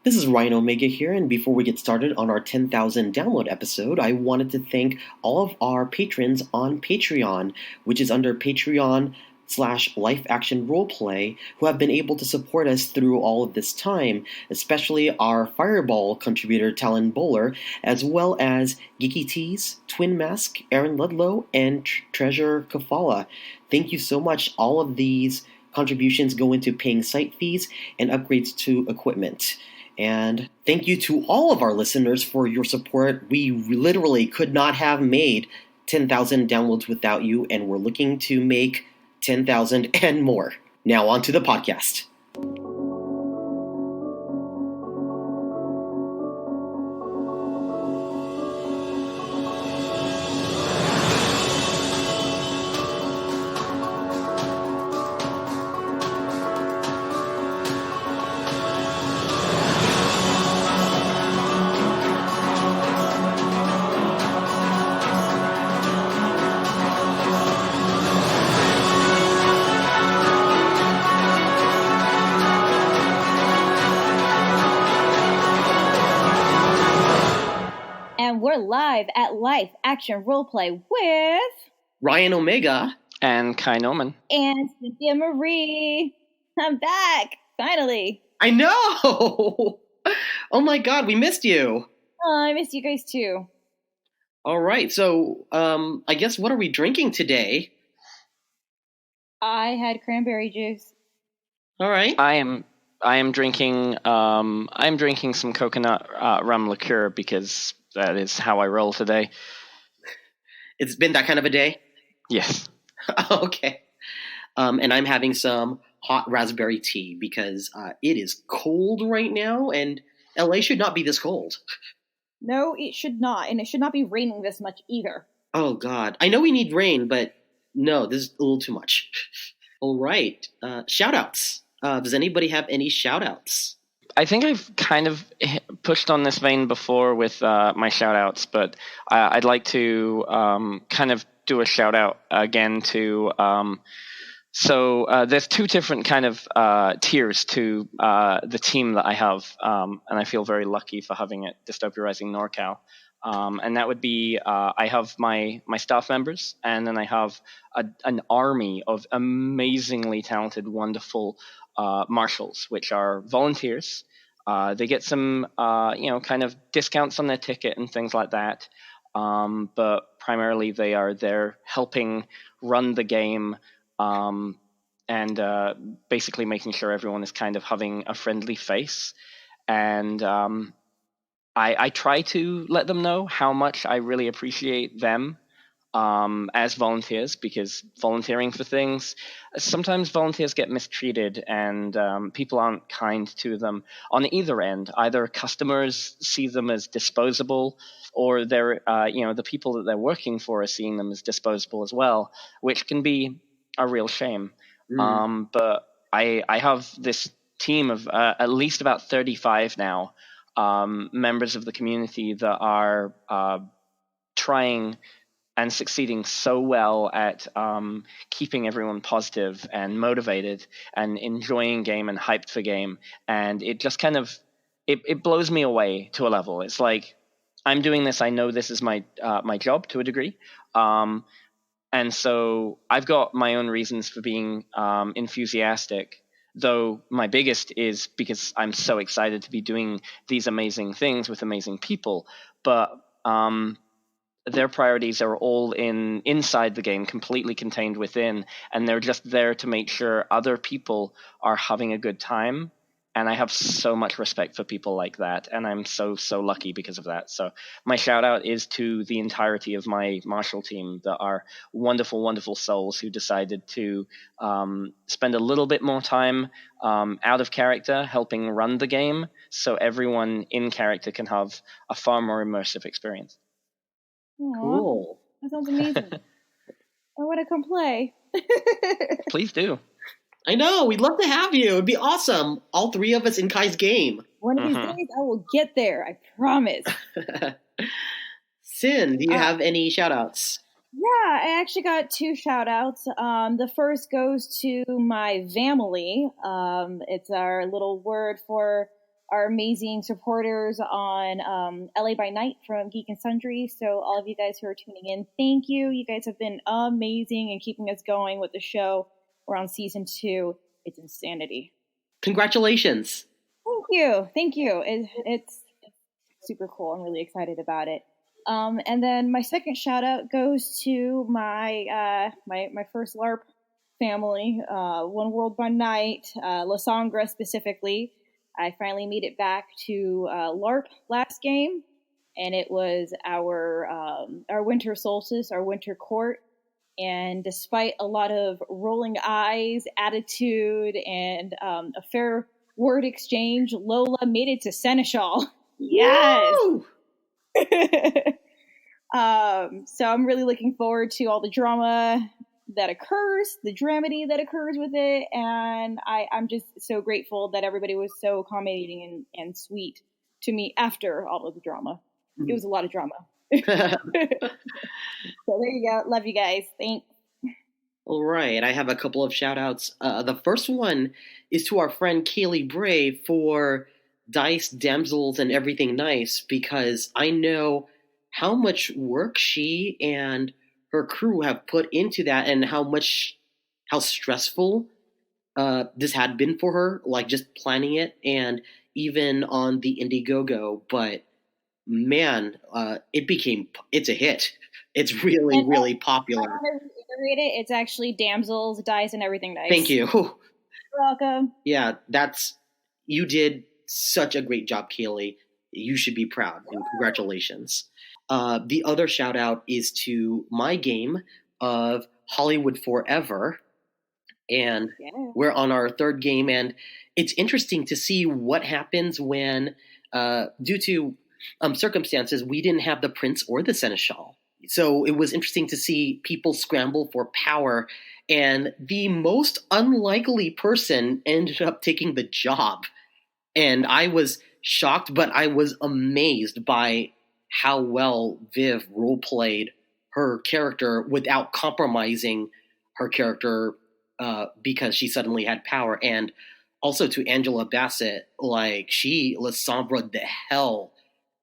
This is Ryan Omega here, and before we get started on our 10,000 download episode, I wanted to thank all of our patrons on Patreon, which is under Patreon/Life Action Roleplay, who have been able to support us through all of this time, especially our Fireball contributor Talon Bowler, as well as Geeky Tees, Twin Mask, Aaron Ludlow, and Treasure Kafala. Thank you so much. All of these contributions go into paying site fees and upgrades to equipment. And thank you to all of our listeners for your support. We literally could not have made 10,000 downloads without you, and we're looking to make 10,000 and more. Now on to the podcast. We're live at Life Action Roleplay with Ryan Omega and Kai Norman and Cynthia Marie. I'm back, finally. I know. Oh my God, we missed you. Oh, I missed you guys too. All right, so I guess what are we drinking today? I had cranberry juice. All right. I am drinking some coconut rum liqueur because that is how I roll today. It's been that kind of a day? Yes. Okay. And I'm having some hot raspberry tea because it is cold right now, and LA should not be this cold. No, it should not, and it should not be raining this much either. Oh God. I know we need rain, but no, this is a little too much. All right. Shout-outs. Does anybody have any shout-outs? I think I've kind of pushed on this vein before with my shout-outs, but I'd like to kind of do a shout-out again to... So there's two different kind of tiers to the team that I have, and I feel very lucky for having it, Dystopia Rising NorCal. And that would be I have my staff members, and then I have an army of amazingly talented, wonderful marshals, which are volunteers. They get some, kind of discounts on their ticket and things like that. But primarily they are there helping run the game and basically making sure everyone is kind of having a friendly face. And I try to let them know how much I really appreciate them as volunteers, because volunteering for things, sometimes volunteers get mistreated and people aren't kind to them on either end. Either customers see them as disposable, or they're, the people that they're working for are seeing them as disposable as well, which can be a real shame. But I have this team of at least about 35 now, members of the community that are trying and succeeding so well at keeping everyone positive and motivated and enjoying game and hyped for game. And it just kind of, it blows me away to a level. It's like, I'm doing this, I know this is my job to a degree. And so I've got my own reasons for being enthusiastic, though my biggest is because I'm so excited to be doing these amazing things with amazing people. But their priorities are all inside the game, completely contained within, and they're just there to make sure other people are having a good time. And I have so much respect for people like that, and I'm so lucky because of that. So my shout out is to the entirety of my Marshall team that are wonderful, wonderful souls who decided to spend a little bit more time out of character helping run the game, so everyone in character can have a far more immersive experience. Aww, cool. That sounds amazing. I want to come play. Please do. I know, we'd love to have you. It'd be awesome. All three of us in Kai's game. One of these days, I will get there. I promise. Sin, do you have any shout-outs? Yeah, I actually got two shout-outs. The first goes to my family. It's our little word for our amazing supporters on LA by Night from Geek and Sundry. So all of you guys who are tuning in, thank you. You guys have been amazing and keeping us going with the show. We're on season 2. It's insanity. Congratulations. Thank you. It's super cool. I'm really excited about it. And then my second shout out goes to my my first LARP family, One World by Night, La Sangra specifically. I finally made it back to LARP last game, and it was our winter solstice, our winter court. And despite a lot of rolling eyes, attitude, and a fair word exchange, Lola made it to Seneschal. Yes. So I'm really looking forward to all the drama that occurs, the dramedy that occurs with it, and I'm just so grateful that everybody was so accommodating and sweet to me after all of the drama. Mm-hmm. It was a lot of drama. So there you go. Love you guys. Thanks. All right. I have a couple of shout outs. The first one is to our friend Kaylee Bray for Dice, Damsels, and Everything Nice, because I know how much work she and her crew have put into that and how stressful this had been for her, like just planning it and even on the Indiegogo. But man, it's a hit. It's really, really popular. I want to reiterate it. It's actually Damsels, Dice, and Everything Nice. Thank you. You're welcome. Yeah, you did such a great job, Kaylee. You should be proud, and congratulations. The other shout out is to my game of Hollywood Forever. And we're on our third game, and it's interesting to see what happens when, due to circumstances, we didn't have the prince or the seneschal. So it was interesting to see people scramble for power, and the most unlikely person ended up taking the job. And I was shocked, but I was amazed by how well Viv role-played her character without compromising her character because she suddenly had power. And also to Angela Bassett, like she Lasombra the hell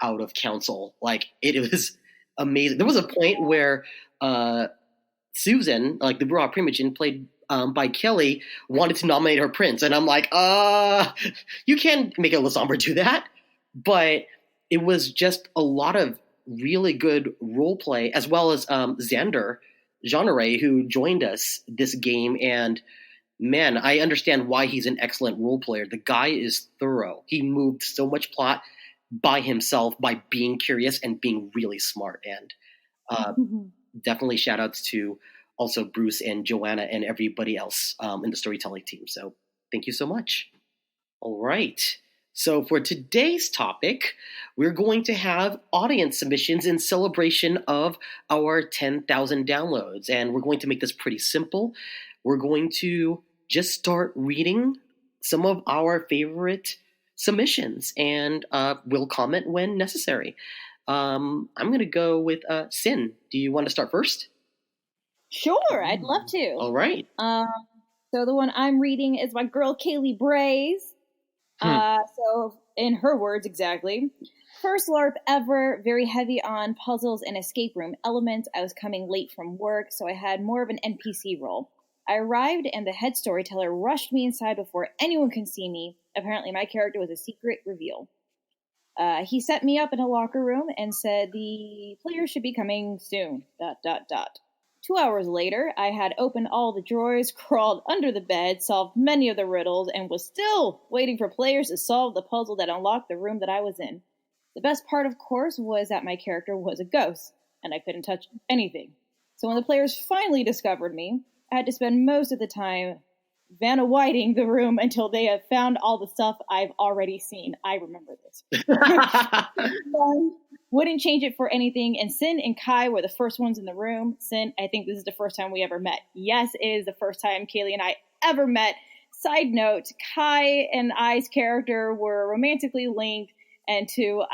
out of council. Like it was amazing. There was a point where Susan, like the Bruja Primogen, played by Kelly, wanted to nominate her prince. And I'm like, you can't make a Lasombra do that. But it was just a lot of really good role play, as well as Xander Jeanneret, who joined us this game. And man, I understand why he's an excellent role player. The guy is thorough. He moved so much plot by himself by being curious and being really smart. And definitely shout outs to also Bruce and Joanna and everybody else in the storytelling team. So thank you so much. All right. So for today's topic, we're going to have audience submissions in celebration of our 10,000 downloads. And we're going to make this pretty simple. We're going to just start reading some of our favorite submissions, and we'll comment when necessary. I'm going to go with Sin. Do you want to start first? Sure, I'd love to. All right. So the one I'm reading is my girl Kaylee Bray's. So in her words exactly, first LARP ever, very heavy on puzzles and escape room elements. I was coming late from work, so I had more of an NPC role. I arrived and the head storyteller rushed me inside before anyone could see me. Apparently my character was a secret reveal. He set me up in a locker room and said the player should be coming soon, ... 2 hours later, I had opened all the drawers, crawled under the bed, solved many of the riddles, and was still waiting for players to solve the puzzle that unlocked the room that I was in. The best part, of course, was that my character was a ghost, and I couldn't touch anything. So when the players finally discovered me, I had to spend most of the time Vanna Whiting the room until they had found all the stuff I've already seen. I remember this. Wouldn't change it for anything. And Sin and Kai were the first ones in the room. Sin, I think this is the first time we ever met. Yes, it is the first time Kaylee and I ever met. Side note, Kai and I's character were romantically linked, and to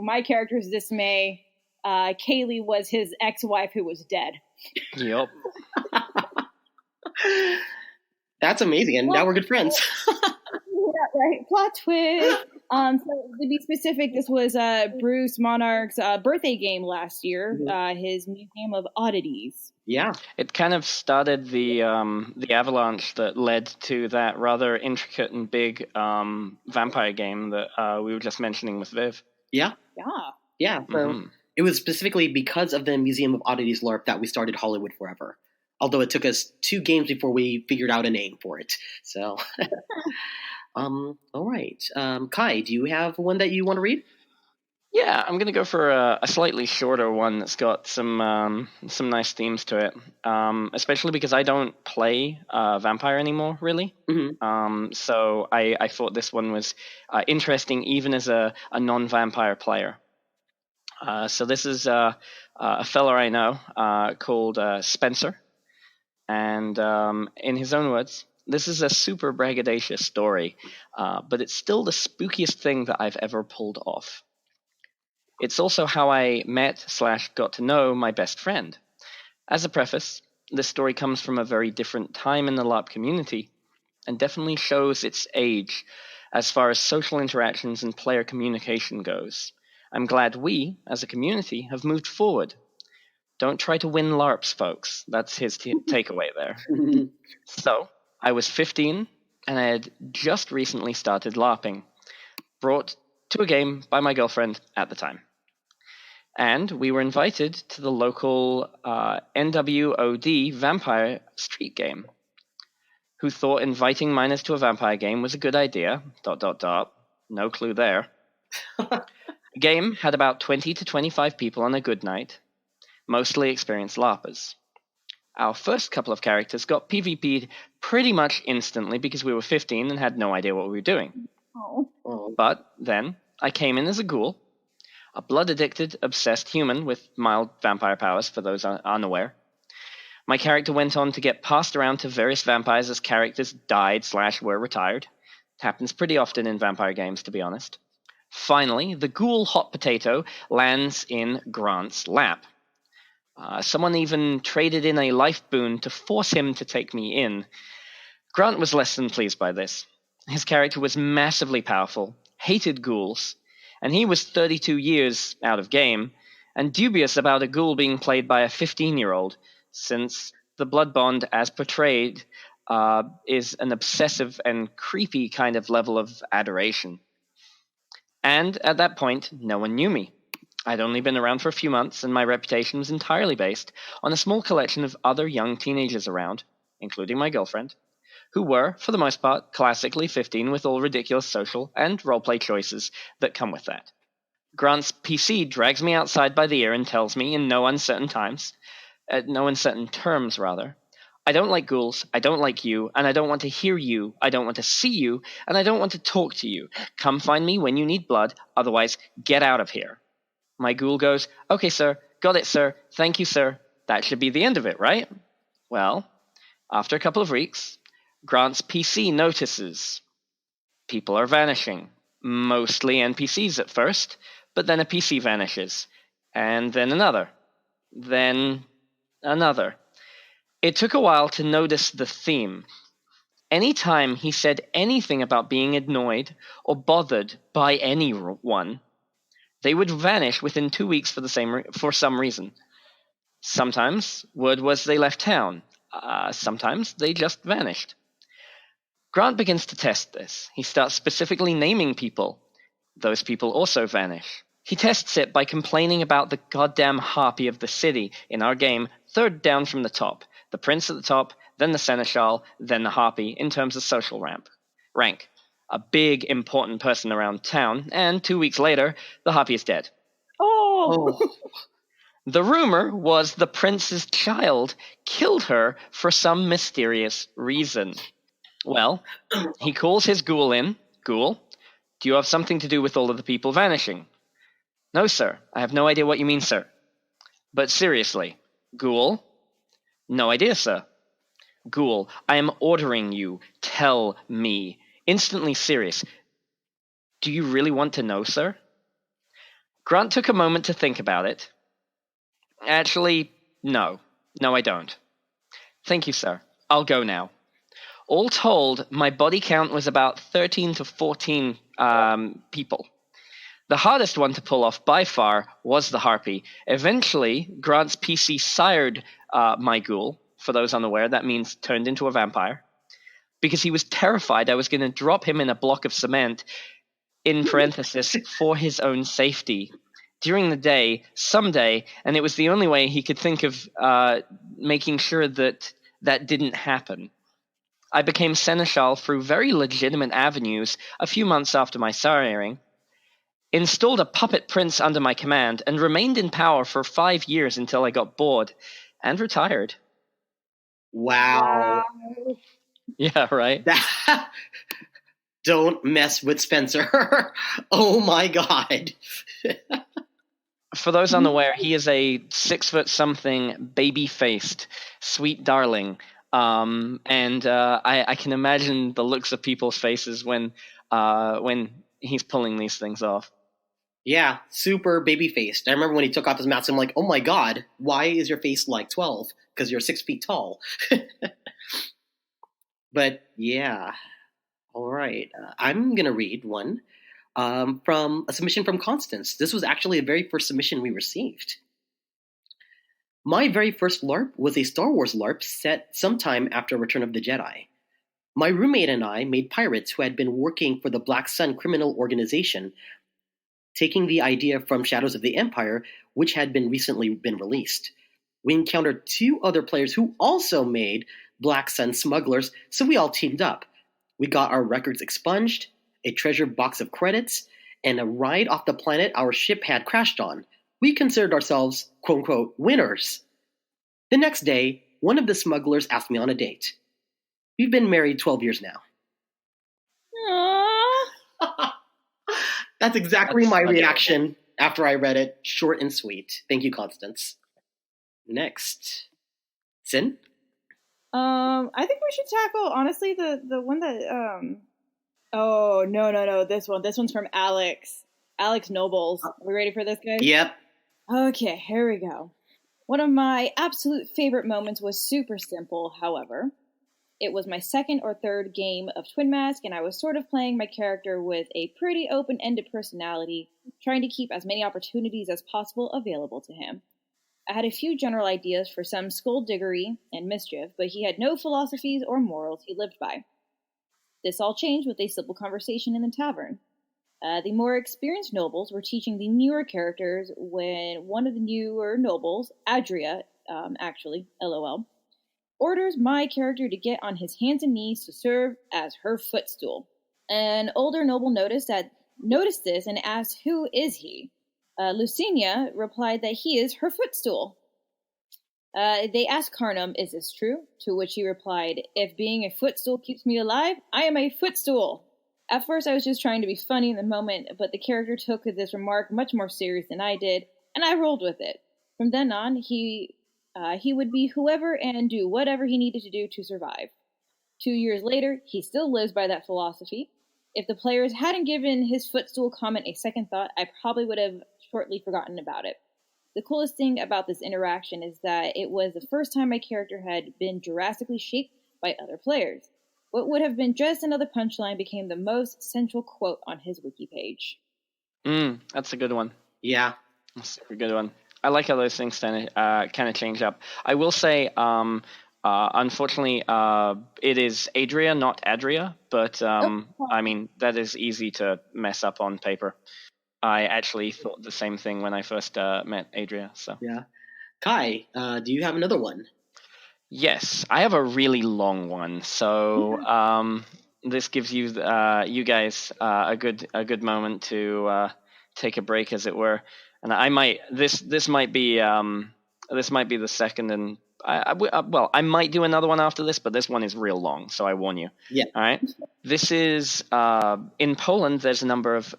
my character's dismay, Kaylee was his ex-wife who was dead. Yep. That's amazing, and now we're good friends. Yeah, right. Plot twist. So to be specific, this was Bruce Monarch's birthday game last year. His Museum of Oddities. Yeah. It kind of started the avalanche that led to that rather intricate and big vampire game that we were just mentioning with Viv. Yeah. So it was specifically because of the Museum of Oddities LARP that we started Hollywood Forever. Although it took us 2 games before we figured out a name for it. So, all right. Kai, do you have one that you want to read? Yeah, I'm going to go for a slightly shorter one that's got some nice themes to it, especially because I don't play vampire anymore, really. So I thought this one was interesting even as a non-vampire player. So this is a fella I know called Spencer. And in his own words, this is a super braggadocious story, but it's still the spookiest thing that I've ever pulled off. It's also how I met/got to know my best friend. As a preface, this story comes from a very different time in the LARP community, and definitely shows its age as far as social interactions and player communication goes. I'm glad we, as a community, have moved forward. Don't try to win LARPs, folks. That's his takeaway there. So, I was 15, and I had just recently started LARPing, brought to a game by my girlfriend at the time. And we were invited to the local NWOD vampire street game. Who thought inviting minors to a vampire game was a good idea, ... No clue there. The game had about 20 to 25 people on a good night, mostly experienced LARPers. Our first couple of characters got PvP'd pretty much instantly because we were 15 and had no idea what we were doing. But then, I came in as a ghoul, a blood-addicted, obsessed human with mild vampire powers, for those unaware. My character went on to get passed around to various vampires as characters died/were retired. It happens pretty often in vampire games, to be honest. Finally, the ghoul hot potato lands in Grant's lap. Someone even traded in a life boon to force him to take me in. Grant was less than pleased by this. His character was massively powerful, hated ghouls, and he was 32 years out of game, and dubious about a ghoul being played by a 15-year-old, since the blood bond, as portrayed, is an obsessive and creepy kind of level of adoration. And at that point, no one knew me. I'd only been around for a few months, and my reputation was entirely based on a small collection of other young teenagers around, including my girlfriend, who were, for the most part, classically 15 with all ridiculous social and roleplay choices that come with that. Grant's PC drags me outside by the ear and tells me in no uncertain terms, I don't like ghouls, I don't like you, and I don't want to hear you, I don't want to see you, and I don't want to talk to you. Come find me when you need blood, otherwise get out of here. My ghoul goes, okay, sir, got it, sir, thank you, sir. That should be the end of it, right? Well, after a couple of weeks, Grant's PC notices people are vanishing, mostly NPCs at first, but then a PC vanishes, and then another, then another. It took a while to notice the theme. Anytime he said anything about being annoyed or bothered by anyone, they would vanish within 2 weeks for some reason. Sometimes word was they left town. Sometimes they just vanished. Grant begins to test this. He starts specifically naming people. Those people also vanish. He tests it by complaining about the goddamn harpy of the city in our game, third down from the top. The prince at the top, then the seneschal, then the harpy in terms of social rank. A big, important person around town, and 2 weeks later, the harpy is dead. Oh! The rumor was the prince's child killed her for some mysterious reason. Well, he calls his ghoul in. Ghoul, do you have something to do with all of the people vanishing? No, sir. I have no idea what you mean, sir. But seriously, ghoul? No idea, sir. Ghoul, I am ordering you. Tell me. Instantly serious. Do you really want to know, sir? Grant took a moment to think about it. Actually, no. No, I don't. Thank you, sir. I'll go now. All told, my body count was about 13 to 14 people. The hardest one to pull off by far was the harpy. Eventually, Grant's PC sired my ghoul. For those unaware, that means turned into a vampire. Because he was terrified I was going to drop him in a block of cement, in parenthesis, for his own safety. During the day, someday, and it was the only way he could think of making sure that that didn't happen. I became seneschal through very legitimate avenues a few months after my siring, installed a puppet prince under my command, and remained in power for 5 years until I got bored and retired. Wow. Yeah, right? Don't mess with Spencer. Oh my god. For those unaware, he is a 6-foot-something, baby-faced, sweet darling. And I can imagine the looks of people's faces when he's pulling these things off. Yeah, super baby-faced. I remember when he took off his mask, I'm like, oh my god, why is your face like 12? Because you're 6 feet tall. But yeah, all right. I'm going to read one from a submission from Constance. This was actually the very first submission we received. My very first LARP was a Star Wars LARP set sometime after Return of the Jedi. My roommate and I made pirates who had been working for the Black Sun criminal organization, taking the idea from Shadows of the Empire, which had recently been released. We encountered 2 other players who also made Black Sun smugglers, so we all teamed up. We got our records expunged, a treasure box of credits, and a ride off the planet our ship had crashed on. We considered ourselves, quote-unquote, winners. The next day, one of the smugglers asked me on a date. We've been married 12 years now. Aww. That's exactly my reaction after I read it. Short and sweet. Thank you, Constance. Next. Sin? I think we should tackle, honestly, the one that, oh, no, this one. This one's from Alex. Alex Nobles. Are we ready for this, guys? Yep. Okay, here we go. One of my absolute favorite moments was super simple, however. It was my second or third game of Twin Mask, and I was sort of playing my character with a pretty open-ended personality, trying to keep as many opportunities as possible available to him. I had a few general ideas for some skullduggery and mischief, but he had no philosophies or morals he lived by. This all changed with a simple conversation in the tavern. The more experienced nobles were teaching the newer characters when one of the newer nobles, Adria, actually, LOL, orders my character to get on his hands and knees to serve as her footstool. An older noble noticed this and asked, "Who is he?" Lucinia replied that he is her footstool. They asked Carnum, "Is this true?" To which he replied, "If being a footstool keeps me alive, I am a footstool." At first, I was just trying to be funny in the moment, but the character took this remark much more serious than I did, and I rolled with it. From then on, he would be whoever and do whatever he needed to do to survive. 2 years later, he still lives by that philosophy. If the players hadn't given his footstool comment a second thought, I probably would have shortly forgotten about it. The coolest thing about this interaction is that it was the first time my character had been drastically shaped by other players. What would have been just another punchline became the most central quote on his wiki page. That's a good one. Yeah. That's a good one. I like how those things kind of change up. I will say, unfortunately, it is Adria, not Adria, but I mean, that is easy to mess up on paper. I actually thought the same thing when I first met Adria. So yeah. Kai, do you have another one? Yes, I have a really long one. So this gives you you guys a good moment to take a break, as it were. And I might this might be the second, and I might do another one after this, but this one is real long, so I warn you. Yeah. All right. This is in Poland. There's a number of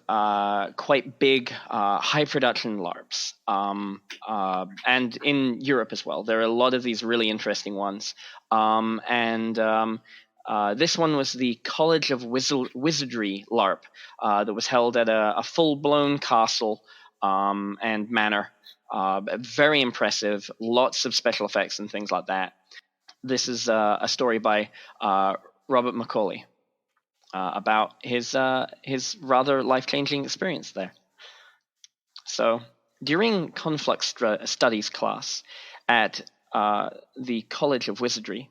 quite big high production LARPs, and in Europe as well. There are a lot of these really interesting ones, this one was the College of Wizardry LARP that was held at a full-blown castle and manor. Very impressive, lots of special effects and things like that. This is a story by Robert Macaulay, about his rather life-changing experience there. So, during Conflux Studies class at the College of Wizardry,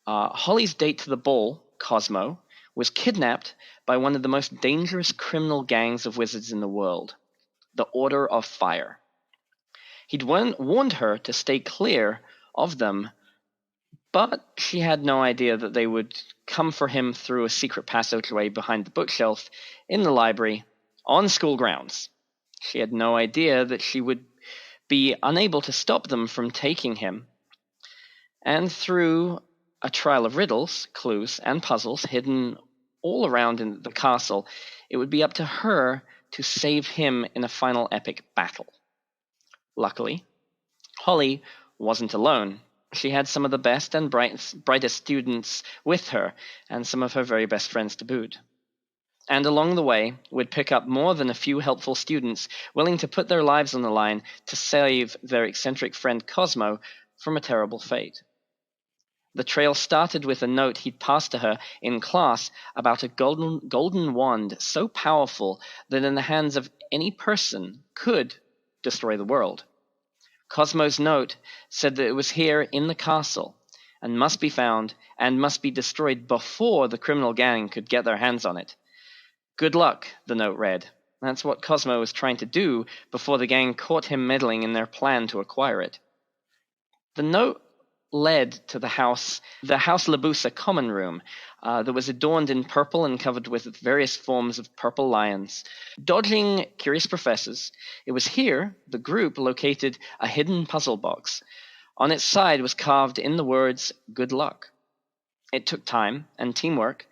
Holly's date to the ball, Cosmo, was kidnapped by one of the most dangerous criminal gangs of wizards in the world, the Order of Fire. He'd warned her to stay clear of them, but she had no idea that they would come for him through a secret passageway behind the bookshelf in the library on school grounds. She had no idea that she would be unable to stop them from taking him. And through a trial of riddles, clues, and puzzles hidden all around in the castle, it would be up to her to save him in a final epic battle. Luckily, Holly wasn't alone. She had some of the best and brightest students with her, and some of her very best friends to boot. And along the way, would pick up more than a few helpful students willing to put their lives on the line to save their eccentric friend Cosmo from a terrible fate. The trail started with a note he'd passed to her in class about a golden wand so powerful that in the hands of any person could destroy the world. Cosmo's note said that it was here in the castle and must be found and must be destroyed before the criminal gang could get their hands on it. Good luck, the note read. That's what Cosmo was trying to do before the gang caught him meddling in their plan to acquire it. The note led to the House Labusa common room that was adorned in purple and covered with various forms of purple lions. Dodging curious professors, it was here the group located a hidden puzzle box. On its side was carved in the words, "Good luck." It took time and teamwork,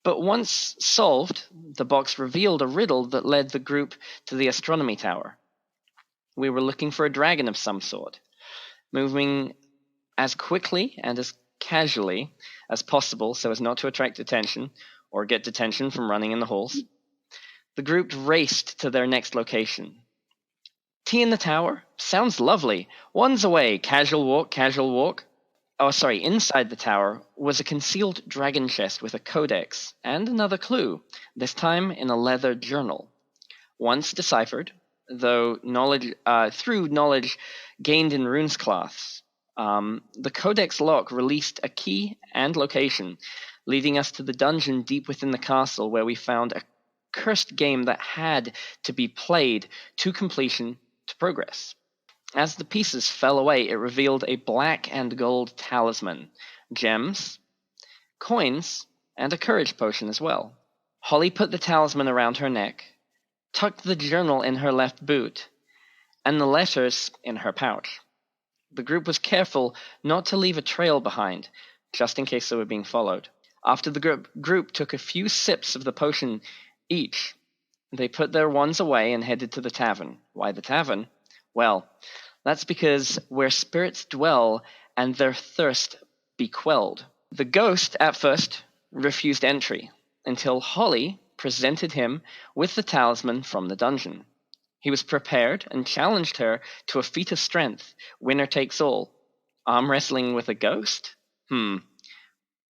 but once solved, the box revealed a riddle that led the group to the astronomy tower. We were looking for a dragon of some sort. Moving as quickly and as casually as possible so as not to attract attention or get detention from running in the halls, the group raced to their next location. Tea in the tower? Sounds lovely. One's away. Casual walk, casual walk. Inside the tower was a concealed dragon chest with a codex and another clue, this time in a leather journal. Once deciphered, though through knowledge gained in runes class, the codex lock released a key and location, leading us to the dungeon deep within the castle where we found a cursed game that had to be played to completion to progress. As the pieces fell away, it revealed a black and gold talisman, gems, coins, and a courage potion as well. Holly put the talisman around her neck, tucked the journal in her left boot, and the letters in her pouch. The group was careful not to leave a trail behind, just in case they were being followed. After the group took a few sips of the potion each, they put their wands away and headed to the tavern. Why the tavern? Well, that's because where spirits dwell and their thirst be quelled. The ghost, at first, refused entry, until Holly presented him with the talisman from the dungeon. He was prepared and challenged her to a feat of strength, winner takes all. Arm wrestling with a ghost?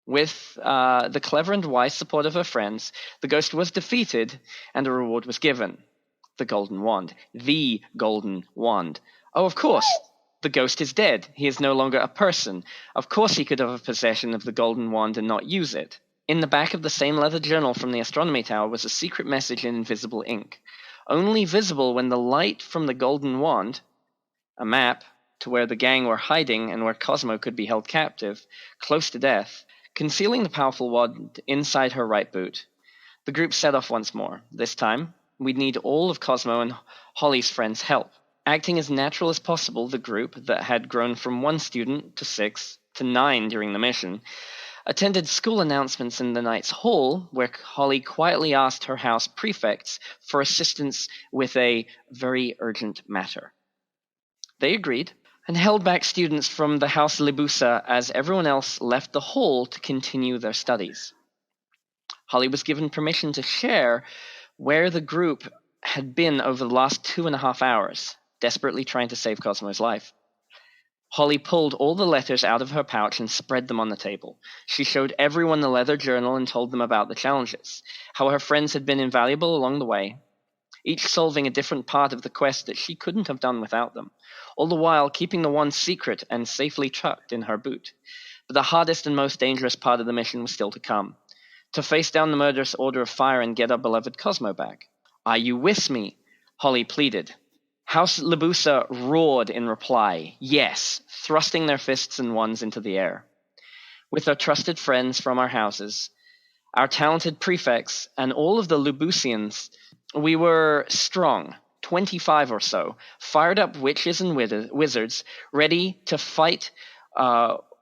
With the clever and wise support of her friends, the ghost was defeated and a reward was given. The golden wand. The golden wand. Oh, of course, the ghost is dead. He is no longer a person. Of course he could have a possession of the golden wand and not use it. In the back of the same leather journal from the astronomy tower was a secret message in invisible ink. Only visible when the light from the golden wand, a map to where the gang were hiding and where Cosmo could be held captive, close to death, concealing the powerful wand inside her right boot. The group set off once more. This time, we'd need all of Cosmo and Holly's friends' help. Acting as natural as possible, the group, that had grown from 1 student to 6 to 9 during the mission, attended school announcements in the Knights' Hall, where Holly quietly asked her house prefects for assistance with a very urgent matter. They agreed, and held back students from the House Libusa as everyone else left the hall to continue their studies. Holly was given permission to share where the group had been over the last 2.5 hours, desperately trying to save Cosmo's life. Holly pulled all the letters out of her pouch and spread them on the table. She showed everyone the leather journal and told them about the challenges, how her friends had been invaluable along the way, each solving a different part of the quest that she couldn't have done without them, all the while keeping the one secret and safely tucked in her boot. But the hardest and most dangerous part of the mission was still to come. To face down the murderous Order of Fire and get our beloved Cosmo back. "Are you with me?" Holly pleaded. House Labusa roared in reply, yes, thrusting their fists and wands into the air. With our trusted friends from our houses, our talented prefects, and all of the Lubusians, we were strong, 25 or so, fired up witches and wizards, ready to fight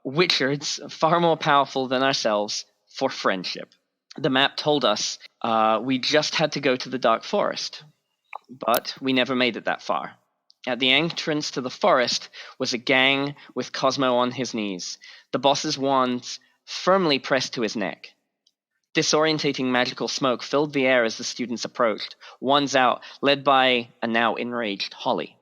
witchards far more powerful than ourselves for friendship. The map told us we just had to go to the Dark Forest. But we never made it that far. At the entrance to the forest was a gang with Cosmo on his knees, the boss's wands firmly pressed to his neck. Disorientating magical smoke filled the air as the students approached, wands out, led by a now enraged Holly.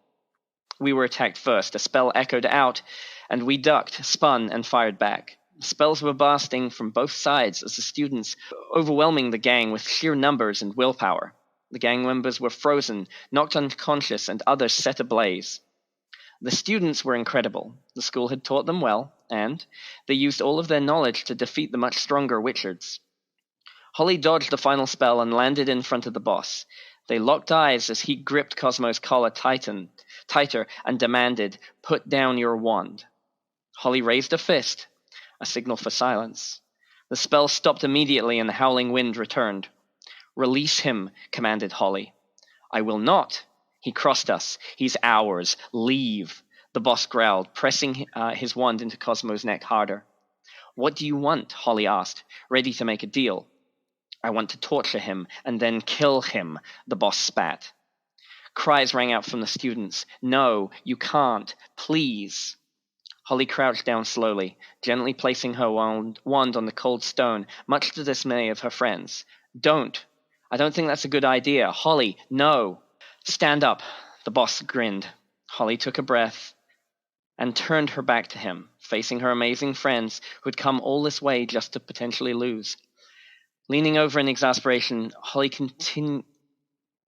We were attacked first. A spell echoed out, and we ducked, spun, and fired back. Spells were bursting from both sides as the students overwhelming the gang with sheer numbers and willpower. The gang members were frozen, knocked unconscious, and others set ablaze. The students were incredible. The school had taught them well, and they used all of their knowledge to defeat the much stronger witchards. Holly dodged the final spell and landed in front of the boss. They locked eyes as he gripped Cosmo's collar tighter and demanded, "Put down your wand." Holly raised a fist, a signal for silence. The spell stopped immediately and the howling wind returned. "Release him," commanded Holly. "I will not. He crossed us. He's ours. Leave," the boss growled, pressing his wand into Cosmo's neck harder. "What do you want?" Holly asked, ready to make a deal. "I want to torture him and then kill him," the boss spat. Cries rang out from the students. "No, you can't. Please." Holly crouched down slowly, gently placing her wand on the cold stone, much to the dismay of her friends. "Don't. I don't think that's a good idea. Holly, no." "Stand up," the boss grinned. Holly took a breath and turned her back to him, facing her amazing friends who had come all this way just to potentially lose. Leaning over in exasperation, Holly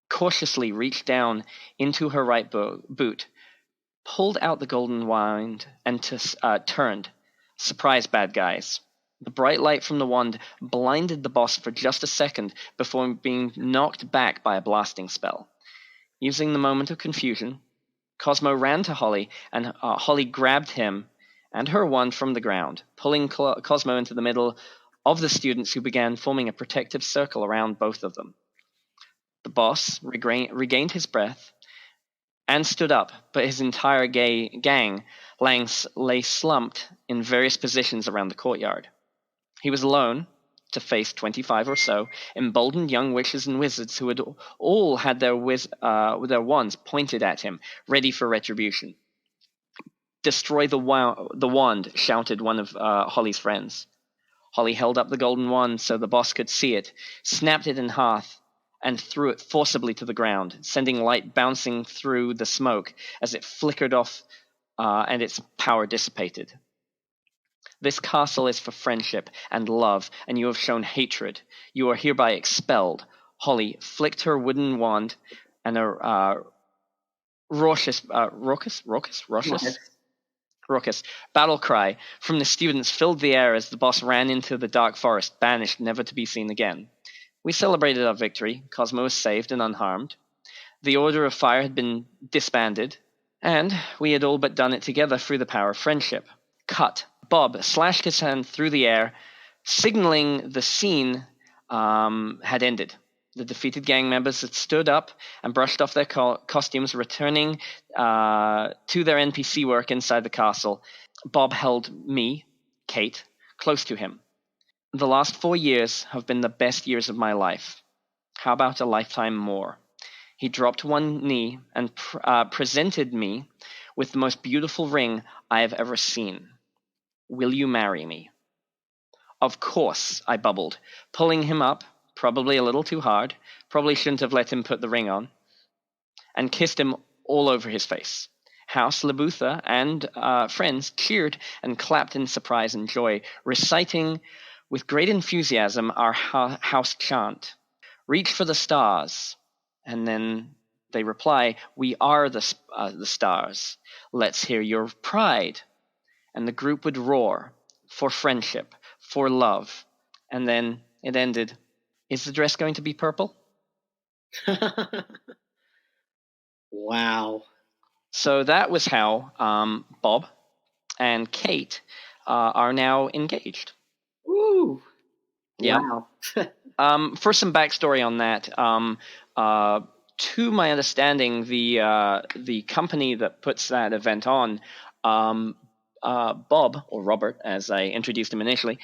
cautiously reached down into her right boot, pulled out the golden wand, and turned. Surprise, bad guys. The bright light from the wand blinded the boss for just a second before being knocked back by a blasting spell. Using the moment of confusion, Cosmo ran to Holly, and Holly grabbed him and her wand from the ground, pulling Cosmo into the middle of the students who began forming a protective circle around both of them. The boss regained his breath and stood up, but his entire gang lay slumped in various positions around the courtyard. He was alone to face 25 or so emboldened young witches and wizards who had all had their wands pointed at him, ready for retribution. "Destroy the wand," shouted one of Holly's friends. Holly held up the golden wand so the boss could see it, snapped it in half, and threw it forcibly to the ground, sending light bouncing through the smoke as it flickered off and its power dissipated. "This castle is for friendship and love, and you have shown hatred. You are hereby expelled." Holly flicked her wooden wand, and a raucous battle cry from the students filled the air as the boss ran into the dark forest, banished, never to be seen again. We celebrated our victory. Cosmo was saved and unharmed. The Order of Fire had been disbanded, and we had all but done it together through the power of friendship. Cut. Bob slashed his hand through the air, signaling the scene had ended. The defeated gang members had stood up and brushed off their costumes, returning to their NPC work inside the castle. Bob held me, Kate, close to him. "The last 4 years have been the best years of my life. How about a lifetime more?" He dropped one knee and presented me with the most beautiful ring I have ever seen. "Will you marry me?" "Of course," I bubbled, pulling him up, probably a little too hard, probably shouldn't have let him put the ring on, and kissed him all over his face. House Labutha and friends cheered and clapped in surprise and joy, reciting with great enthusiasm our house chant, "Reach for the stars." And then they reply, "We are the stars. Let's hear your pride." And the group would roar, "For friendship, for love." And then it ended, "Is the dress going to be purple?" Wow. So that was how Bob and Kate are now engaged. Ooh. Yeah. Wow. For some backstory on that, to my understanding, the company that puts that event on, Bob, or Robert, as I introduced him initially,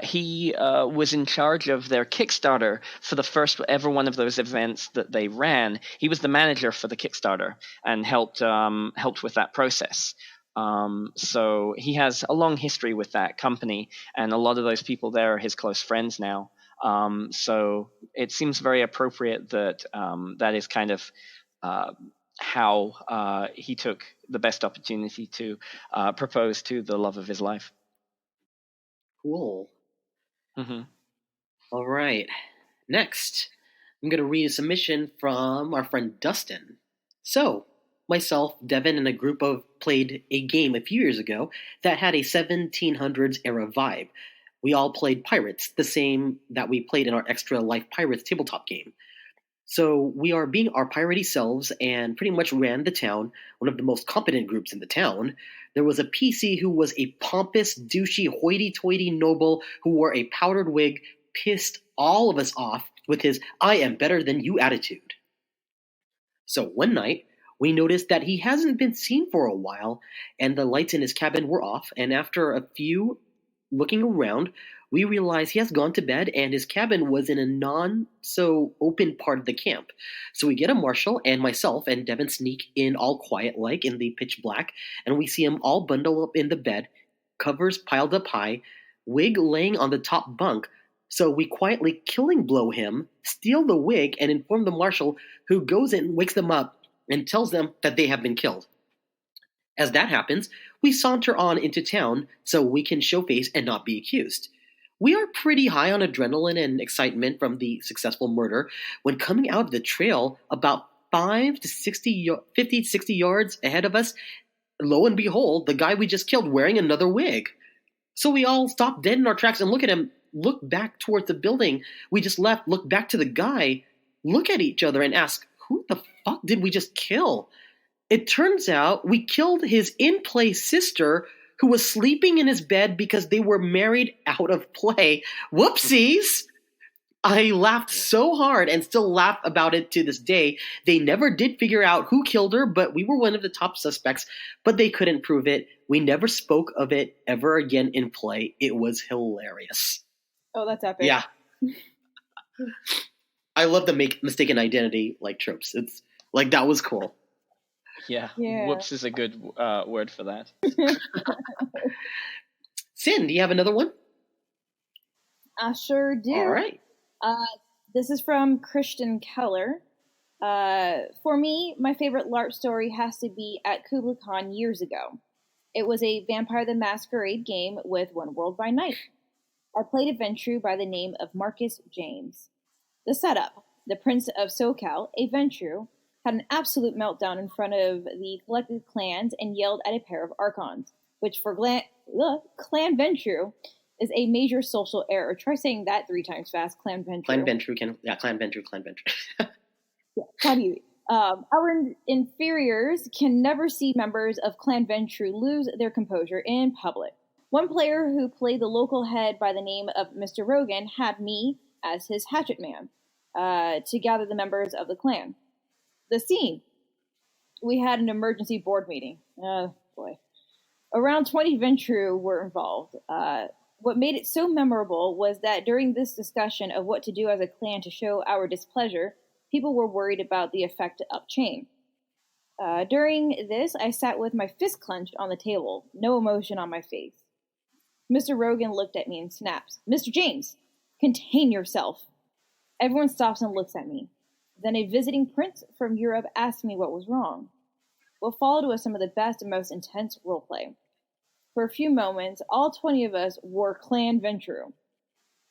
he was in charge of their Kickstarter for the first ever one of those events that they ran. He was the manager for the Kickstarter and helped with that process. So he has a long history with that company, and a lot of those people there are his close friends now. So it seems very appropriate that that is kind of how he took the best opportunity to propose to the love of his life. Cool. Mm-hmm. All right. Next, I'm going to read a submission from our friend Dustin. So, myself, Devin, and a group of played a game a few years ago that had a 1700s era vibe. We all played pirates, the same that we played in our Extra Life Pirates tabletop game. So we are being our piratey selves and pretty much ran the town, one of the most competent groups in the town. There was a PC who was a pompous, douchey, hoity-toity noble who wore a powdered wig, pissed all of us off with his "I am better than you" attitude. So one night, we noticed that he hasn't been seen for a while, and the lights in his cabin were off, and after a few looking around, we realized he has gone to bed and his cabin was in a non-so-open part of the camp. So we get a marshal, and myself and Devin sneak in all quiet-like in the pitch black, and we see him all bundled up in the bed, covers piled up high, wig laying on the top bunk. So we quietly killing blow him, steal the wig, and inform the marshal, who goes in, wakes them up, and tells them that they have been killed. As that happens, we saunter on into town so we can show face and not be accused. We are pretty high on adrenaline and excitement from the successful murder when coming out of the trail about 5 to 60 yards ahead of us, lo and behold, the guy we just killed wearing another wig. So we all stop dead in our tracks and look at him, look back towards the building we just left, look back to the guy, look at each other and ask, who the fuck did we just kill? It turns out we killed his in-play sister who was sleeping in his bed because they were married out of play. Whoopsies! I laughed so hard and still laugh about it to this day. They never did figure out who killed her, but we were one of the top suspects, but they couldn't prove it. We never spoke of it ever again in play. It was hilarious. Oh, that's epic. Yeah. I love the mistaken identity like tropes. It's like, that was cool. Yeah. Whoops is a good word for that. Sin, do you have another one? I sure do. All right. This is from Christian Keller. For me, my favorite LARP story has to be at Kublai Khan years ago. It was a Vampire the Masquerade game with One World by Night. I played a Ventrue by the name of Marcus James. The setup: the Prince of SoCal, a Ventrue, had an absolute meltdown in front of the collected clans and yelled at a pair of Archons, which for Clan Ventrue is a major social error. Try saying that 3 times fast. Clan Ventrue. Clan Ventrue. Clan Ventrue. Yeah, how do you? Our inferiors can never see members of Clan Ventrue lose their composure in public. One player who played the local head by the name of Mr. Rogan had me as his hatchet man to gather the members of the clan. The scene: we had an emergency board meeting. Oh, boy. Around 20 Ventrue were involved. What made it so memorable was that during this discussion of what to do as a clan to show our displeasure, people were worried about the effect up chain. During this, I sat with my fist clenched on the table, no emotion on my face. Mr. Rogan looked at me and snaps, "Mr. James, contain yourself." Everyone stops and looks at me. Then a visiting prince from Europe asked me what was wrong. What followed was some of the best and most intense roleplay. For a few moments, all 20 of us were Clan Ventru.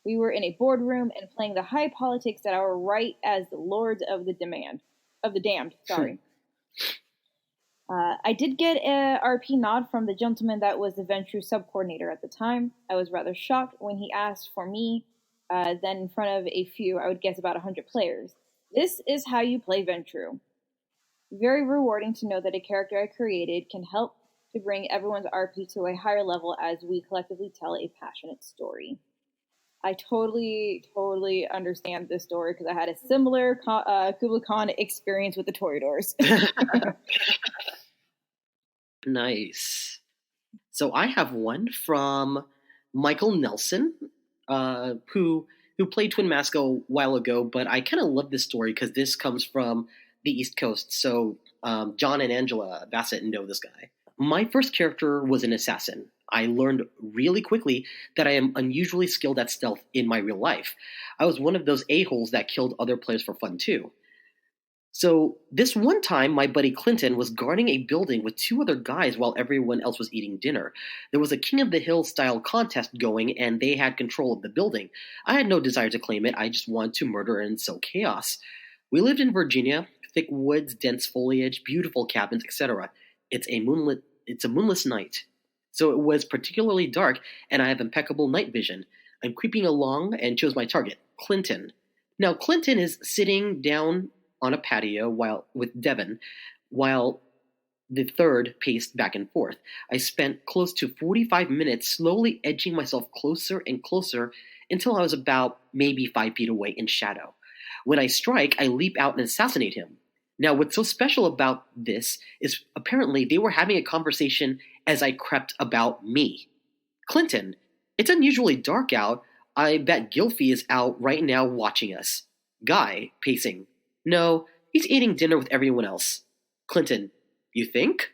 We were in a boardroom and playing the high politics at our right as the lords of the damned. Sorry. I did get a RP nod from the gentleman that was the Ventru sub-coordinator at the time. I was rather shocked when he asked for me, then in front of a few, I would guess about 100 players. This is how you play Ventru. Very rewarding to know that a character I created can help to bring everyone's RP to a higher level as we collectively tell a passionate story. I totally understand this story because I had a similar Kublai Khan experience with the Toreadors. Nice. So I have one from Michael Nelson, who played Twin Mask a while ago, but I kind of love this story because this comes from the East Coast. So John and Angela Bassett know this guy. My first character was an assassin. I learned really quickly that I am unusually skilled at stealth in my real life. I was one of those a-holes that killed other players for fun too. So this one time, my buddy Clinton was guarding a building with two other guys while everyone else was eating dinner. There was a King of the Hill style contest going, and they had control of the building. I had no desire to claim it. I just wanted to murder and sow chaos. We lived in Virginia, thick woods, dense foliage, beautiful cabins, etc. It's a moonless night. So it was particularly dark, and I have impeccable night vision. I'm creeping along and chose my target, Clinton. Now, Clinton is sitting down on a patio with Devon, while the third paced back and forth. I spent close to 45 minutes slowly edging myself closer and closer until I was about maybe 5 feet away in shadow. When I strike, I leap out and assassinate him. Now, what's so special about this is apparently they were having a conversation as I crept about me. Clinton, it's unusually dark out. I bet Gilfie is out right now watching us. Guy, pacing. No, he's eating dinner with everyone else. Clinton, you think?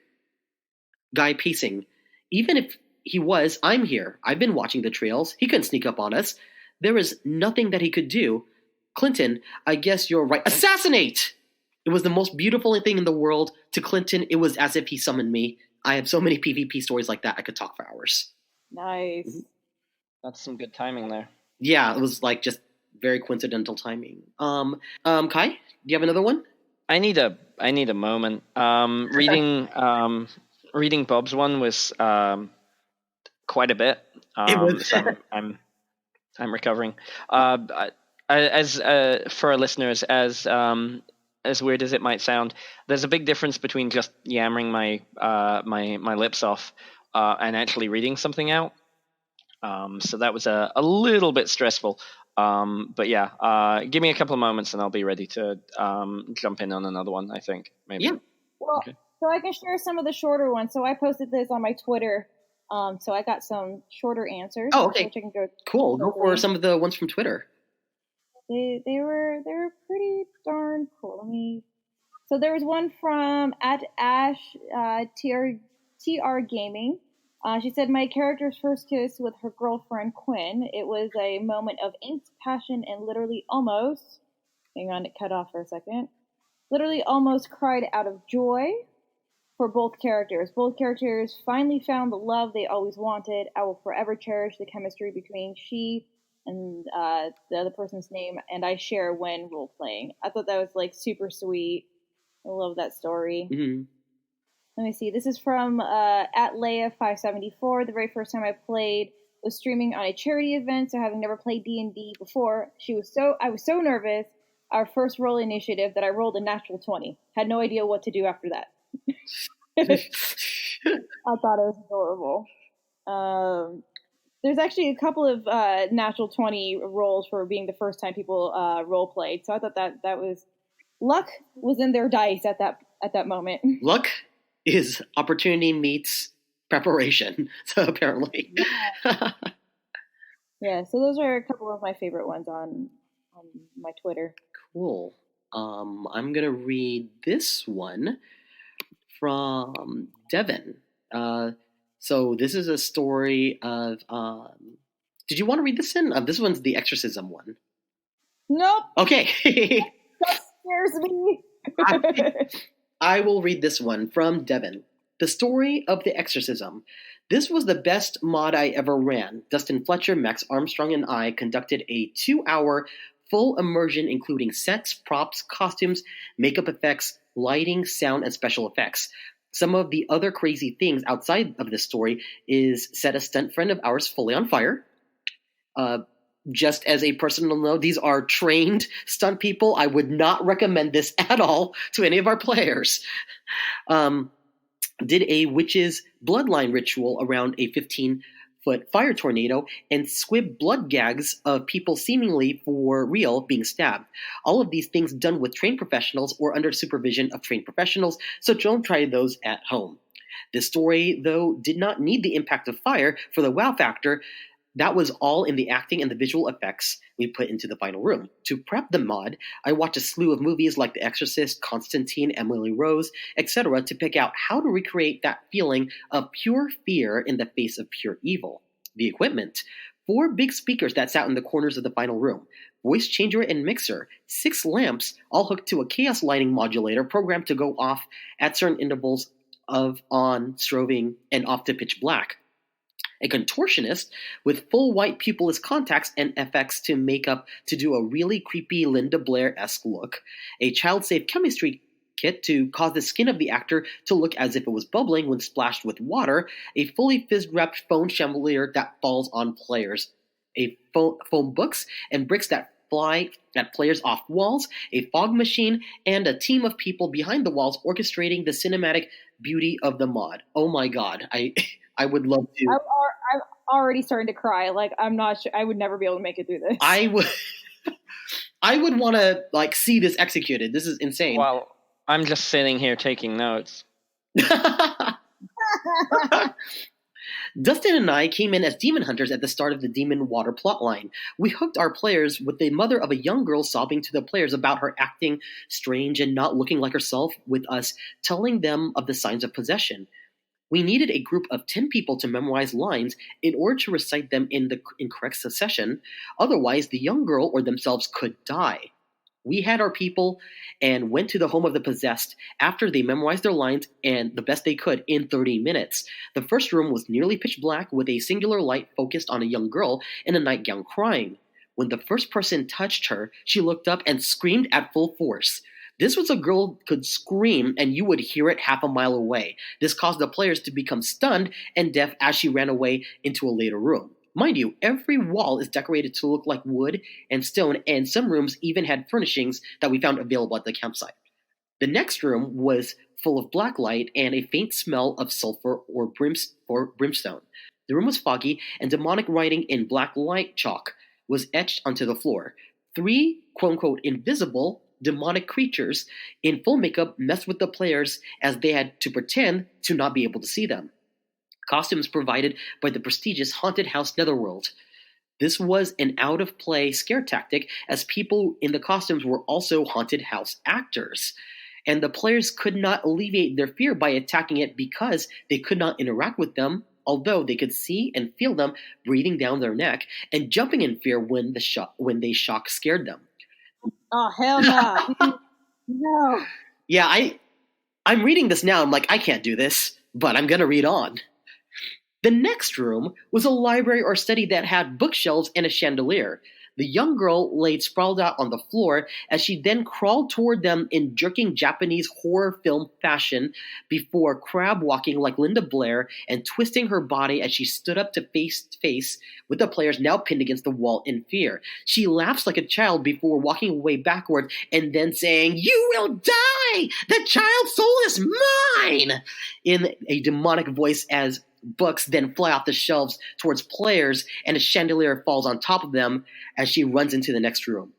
Guy, pacing. Even if he was, I'm here. I've been watching the trails. He couldn't sneak up on us. There is nothing that he could do. Clinton, I guess you're right. Assassinate! It was the most beautiful thing in the world. To Clinton, it was as if he summoned me. I have so many PvP stories like that I could talk for hours. Nice. Mm-hmm. That's some good timing there. Yeah, it was like just very coincidental timing. Kai, do you have another one? I need a moment. Reading Bob's one was quite a bit. It was. So I'm recovering. As for our listeners, as weird as it might sound, there's a big difference between just yammering my lips off and actually reading something out. So that was a little bit stressful. But yeah, give me a couple of moments and I'll be ready to jump in on another one, I think. Maybe. Yeah. Well, okay. So I can share some of the shorter ones. So I posted this on my Twitter. So I got some shorter answers. Oh, okay. Which I can go cool. Go for some of the ones from Twitter. They were pretty darn cool. So there was one from @Ash TR Gaming. She said, my character's first kiss with her girlfriend Quinn. It was a moment of angst, passion, and literally almost, hang on, it cut off for a second, literally almost cried out of joy for both characters. Both characters finally found the love they always wanted. I will forever cherish the chemistry between she and the other person's name, and I share when role-playing. I thought that was, like, super sweet. I love that story. Mm-hmm. Let me see. This is from @Leia574. The very first time I played was streaming on a charity event, so having never played D&D before, I was so nervous. Our first roll initiative that I rolled a natural 20. Had no idea what to do after that. I thought it was adorable. There's actually a couple of natural 20 rolls for being the first time people role played, so I thought that was luck was in their dice at that moment. Luck is opportunity meets preparation, so apparently. Yeah, so those are a couple of my favorite ones on my Twitter. Cool. I'm going to read this one from Devin. So this is a story of... did you want to read this in? This one's the exorcism one. Nope. Okay. Just scares me. I will read this one from Devin. The Story of the Exorcism. This was the best mod I ever ran. Dustin Fletcher, Max Armstrong, and I conducted a 2-hour full immersion including sets, props, costumes, makeup effects, lighting, sound, and special effects. Some of the other crazy things outside of this story is set a stunt friend of ours fully on fire. Just as a personal note, these are trained stunt people. I would not recommend this at all to any of our players. Did a witch's bloodline ritual around a 15-foot fire tornado and squib blood gags of people seemingly for real being stabbed. All of these things done with trained professionals or under supervision of trained professionals, so don't try those at home. This story, though, did not need the impact of fire for the wow factor. That was all in the acting and the visual effects we put into the final room. To prep the mod, I watched a slew of movies like The Exorcist, Constantine, Emily Rose, etc. to pick out how to recreate that feeling of pure fear in the face of pure evil. The equipment. 4 big speakers that sat in the corners of the final room. Voice changer and mixer. 6 lamps, all hooked to a chaos lighting modulator programmed to go off at certain intervals of on, strobing, and off to pitch black. A contortionist with full white pupilless contacts and FX to make up to do a really creepy Linda Blair-esque look. A child-safe chemistry kit to cause the skin of the actor to look as if it was bubbling when splashed with water. A fully fizz-wrapped foam chandelier that falls on players. A foam books and bricks that fly at players off walls. A fog machine and a team of people behind the walls orchestrating the cinematic beauty of the mod. Oh my god, I would love to. I'm already starting to cry. Like, I'm not sure. I would never be able to make it through this. I would want to see this executed. This is insane. Well, I'm just sitting here taking notes. Dustin and I came in as demon hunters at the start of the demon water plotline. We hooked our players with the mother of a young girl sobbing to the players about her acting strange and not looking like herself, with us telling them of the signs of possession. We needed a group of 10 people to memorize lines in order to recite them in the correct succession. Otherwise, the young girl or themselves could die. We had our people and went to the home of the possessed after they memorized their lines and the best they could in 30 minutes. The first room was nearly pitch black with a singular light focused on a young girl in a nightgown crying. When the first person touched her, she looked up and screamed at full force. This was a girl could scream and you would hear it half a mile away. This caused the players to become stunned and deaf as she ran away into a later room. Mind you, every wall is decorated to look like wood and stone, and some rooms even had furnishings that we found available at the campsite. The next room was full of black light and a faint smell of sulfur or brimstone. The room was foggy, and demonic writing in black light chalk was etched onto the floor. 3, quote-unquote, invisible demonic creatures in full makeup messed with the players as they had to pretend to not be able to see them. Costumes provided by the prestigious haunted house Netherworld. This was an out-of-play scare tactic, as people in the costumes were also haunted house actors, and the players could not alleviate their fear by attacking it because they could not interact with them, although they could see and feel them breathing down their neck and jumping in fear when they shock scared them. Oh, hell no. No. Yeah, I'm reading this now. I'm like, I can't do this, but I'm going to read on. The next room was a library or study that had bookshelves and a chandelier. The young girl laid sprawled out on the floor as she then crawled toward them in jerking Japanese horror film fashion before crab walking like Linda Blair and twisting her body as she stood up to face with the players now pinned against the wall in fear. She laughs like a child before walking away backward and then saying, "You will die! The child's soul is mine!" in a demonic voice as books then fly off the shelves towards players and a chandelier falls on top of them as she runs into the next room.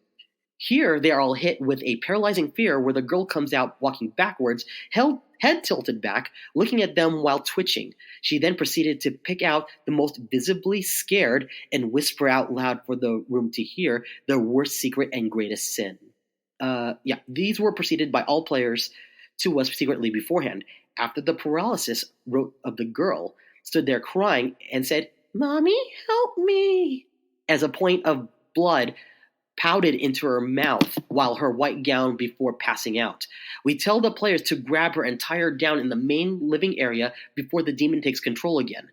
Here they are all hit with a paralyzing fear where the girl comes out walking backwards, head tilted back, looking at them while twitching. She then proceeded to pick out the most visibly scared and whisper out loud for the room to hear their worst secret and greatest sin. These were preceded by all players to us secretly beforehand. After the paralysis wrote of the girl, stood there crying and said, "Mommy, help me," as a point of blood pouted into her mouth while her white gown before passing out. We tell the players to grab her and tie her down in the main living area before the demon takes control again.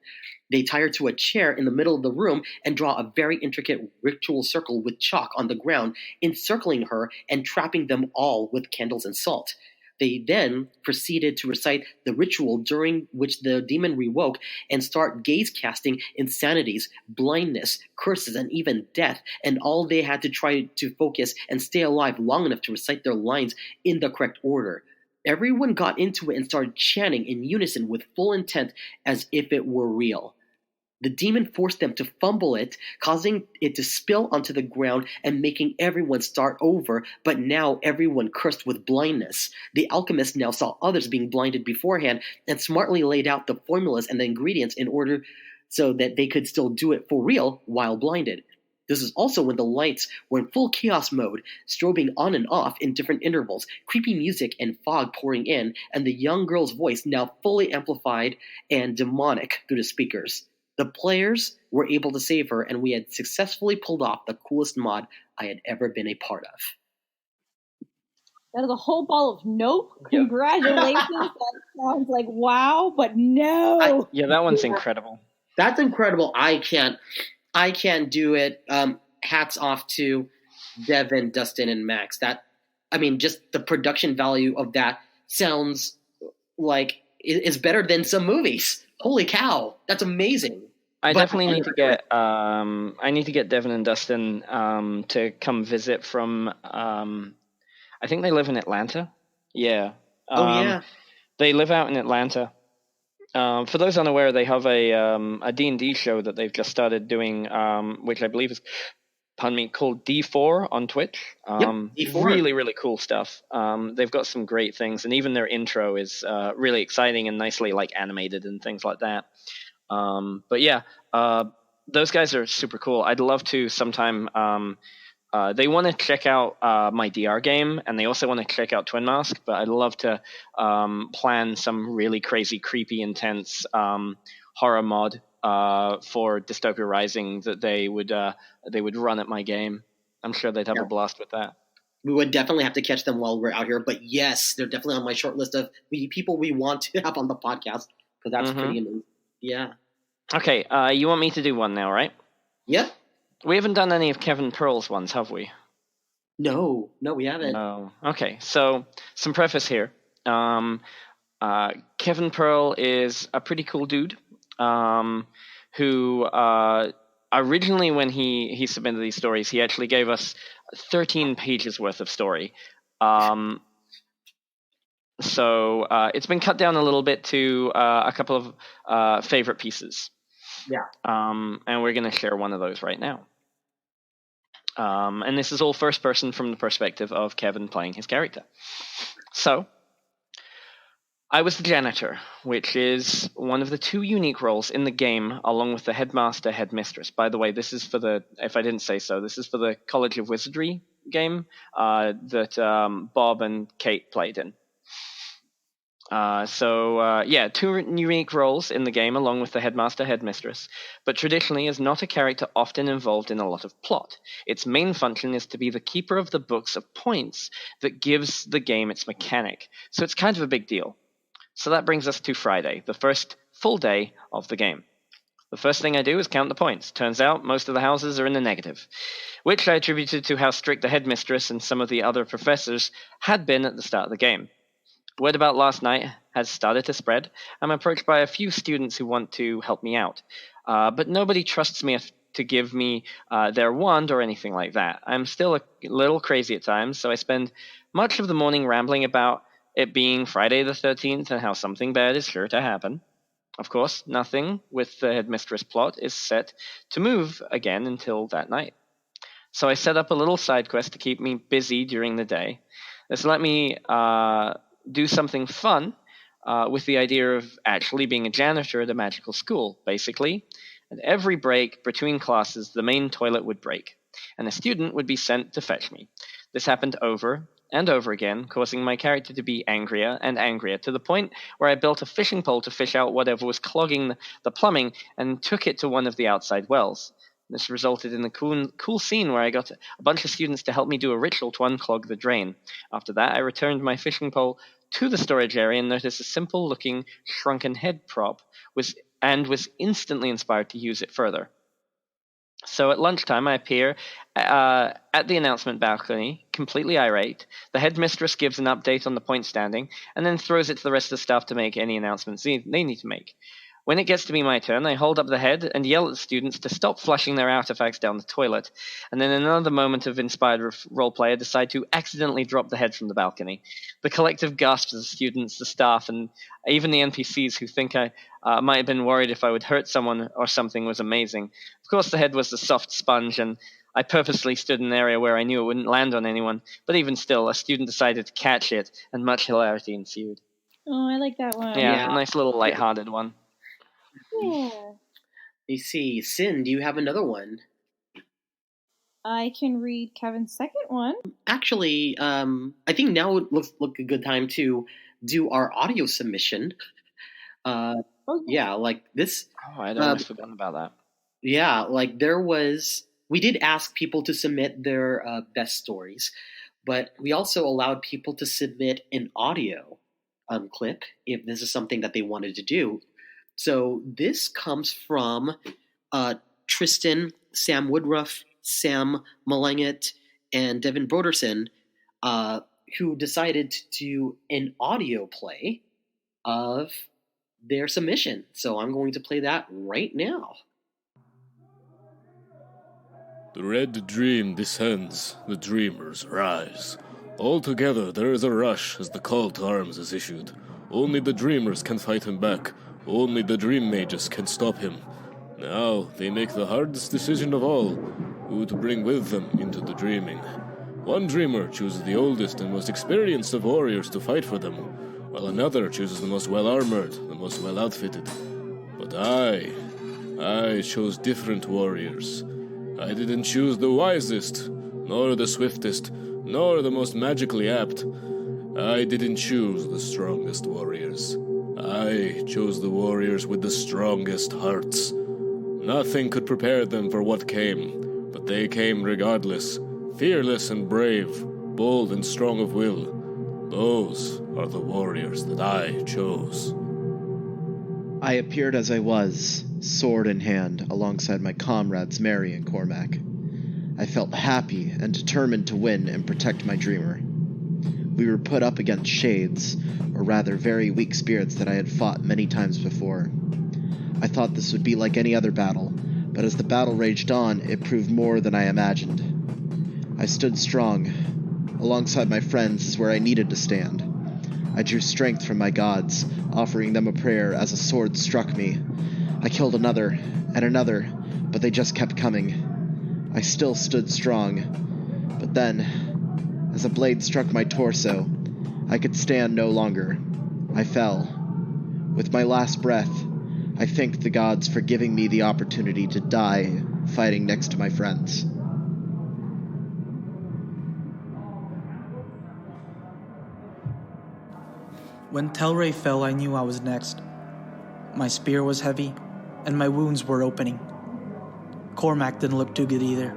They tie her to a chair in the middle of the room and draw a very intricate ritual circle with chalk on the ground, encircling her and trapping them all with candles and salt. They then proceeded to recite the ritual during which the demon rewoke and start gaze casting insanities, blindness, curses, and even death, and all they had to try to focus and stay alive long enough to recite their lines in the correct order. Everyone got into it and started chanting in unison with full intent as if it were real. The demon forced them to fumble it, causing it to spill onto the ground and making everyone start over, but now everyone cursed with blindness. The alchemist now saw others being blinded beforehand and smartly laid out the formulas and the ingredients in order so that they could still do it for real while blinded. This is also when the lights were in full chaos mode, strobing on and off in different intervals, creepy music and fog pouring in, and the young girl's voice now fully amplified and demonic through the speakers. The players were able to save her, and we had successfully pulled off the coolest mod I had ever been a part of. That is a whole ball of nope. Congratulations. That sounds like wow, but no. That one's incredible. That's incredible. I can't do it. Hats off to Devin, Dustin, and Max. Just the production value of that sounds like is better than some movies. Holy cow, that's amazing. I definitely need to get I need to get Devin and Dustin to come visit from I think they live in Atlanta. Yeah. They live out in Atlanta. For those unaware, they have a D&D show that they've just started doing, which I believe is, called D4 on Twitch. D4. Really, really cool stuff. They've got some great things, and even their intro is really exciting and nicely animated and things like that. Those guys are super cool. I'd love to sometime. They want to check out my DR game, and they also want to check out Twin Mask, but I'd love to plan some really crazy, creepy, intense horror mod for Dystopia Rising that they would run at my game. I'm sure they'd have a blast with that. We would definitely have to catch them while we're out here, but yes, they're definitely on my short list of people we want to have on the podcast, because that's pretty amazing. Yeah. Okay, you want me to do one now, right? Yep. We haven't done any of Kevin Pearl's ones, have we? No, we haven't. No. Okay, so some preface here. Kevin Pearl is a pretty cool dude who originally, when he submitted these stories, he actually gave us 13 pages worth of story. So it's been cut down a little bit to a couple of favorite pieces. Yeah. And we're going to share one of those right now. And this is all first person from the perspective of Kevin playing his character. So, I was the janitor, which is one of the two unique roles in the game, along with the headmaster, headmistress. By the way, this is for if I didn't say so, this is for the College of Wizardry game that Bob and Kate played in. Two unique roles in the game along with the headmaster, headmistress, but traditionally is not a character often involved in a lot of plot. Its main function is to be the keeper of the books of points that gives the game its mechanic, so it's kind of a big deal. So that brings us to Friday, the first full day of the game. The first thing I do is count the points. Turns out most of the houses are in the negative, which I attributed to how strict the headmistress and some of the other professors had been at the start of the game. Word about last night has started to spread. I'm approached by a few students who want to help me out, but nobody trusts me to give me their wand or anything like that. I'm still a little crazy at times, so I spend much of the morning rambling about it being Friday the 13th and how something bad is sure to happen. Of course, nothing with the headmistress plot is set to move again until that night. So I set up a little side quest to keep me busy during the day. This let me do something fun with the idea of actually being a janitor at a magical school. Basically, at every break between classes, the main toilet would break, and a student would be sent to fetch me. This happened over and over again, causing my character to be angrier and angrier, to the point where I built a fishing pole to fish out whatever was clogging the plumbing and took it to one of the outside wells. This resulted in a cool scene where I got a bunch of students to help me do a ritual to unclog the drain. After that, I returned my fishing pole to the storage area and noticed a simple-looking shrunken head prop and was instantly inspired to use it further. So at lunchtime, I appear at the announcement balcony, completely irate. The headmistress gives an update on the point standing, and then throws it to the rest of the staff to make any announcements they need to make. When it gets to be my turn, I hold up the head and yell at the students to stop flushing their artifacts down the toilet, and then in another moment of inspired roleplay, I decide to accidentally drop the head from the balcony. The collective gasps of the students, the staff, and even the NPCs who think I might have been worried if I would hurt someone or something was amazing. Of course, the head was a soft sponge, and I purposely stood in an area where I knew it wouldn't land on anyone, but even still, a student decided to catch it, and much hilarity ensued. Oh, I like that one. Yeah, a nice little lighthearted one. Yeah. You see, Sin, do you have another one? I can read Kevin's second one. Actually, I think now would look a good time to do our audio submission. Yeah, like this. Oh, I'd almost forgotten about that. Yeah, like we did ask people to submit their best stories, but we also allowed people to submit an audio clip if this is something that they wanted to do. So this comes from Tristan, Sam Woodruff, Sam Malengit, and Devin Broderson, who decided to do an audio play of their submission. So I'm going to play that right now. The red dream descends, the dreamers rise. All together there is a rush as the call to arms is issued. Only the dreamers can fight him back. Only the dream mages can stop him. Now they make the hardest decision of all, who to bring with them into the dreaming. One dreamer chooses the oldest and most experienced of warriors to fight for them, while another chooses the most well-armored, the most well-outfitted. But I chose different warriors. I didn't choose the wisest, nor the swiftest, nor the most magically apt. I didn't choose the strongest warriors. I chose the warriors with the strongest hearts. Nothing could prepare them for what came, but they came regardless, fearless and brave, bold and strong of will. Those are the warriors that I chose. I appeared as I was, sword in hand, alongside my comrades Mary and Cormac. I felt happy and determined to win and protect my dreamer. We were put up against shades, or rather very weak spirits that I had fought many times before. I thought this would be like any other battle, but as the battle raged on, it proved more than I imagined. I stood strong. Alongside my friends is where I needed to stand. I drew strength from my gods, offering them a prayer as a sword struck me. I killed another, and another, but they just kept coming. I still stood strong, but then, as a blade struck my torso, I could stand no longer. I fell. With my last breath, I thanked the gods for giving me the opportunity to die fighting next to my friends. When Telray fell, I knew I was next. My spear was heavy, and my wounds were opening. Cormac didn't look too good either.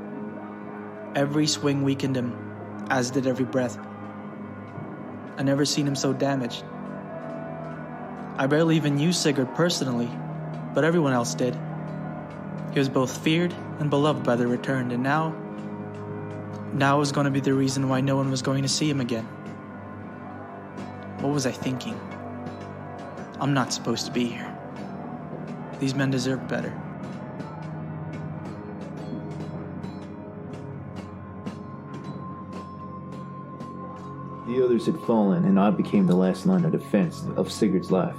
Every swing weakened him, as did every breath. I never seen him so damaged. I barely even knew Sigurd personally, but everyone else did. He was both feared and beloved by the returned, and now was going to be the reason why no one was going to see him again. What was I thinking? I'm not supposed to be here. These men deserve better. The others had fallen, and I became the last line of defense of Sigurd's life.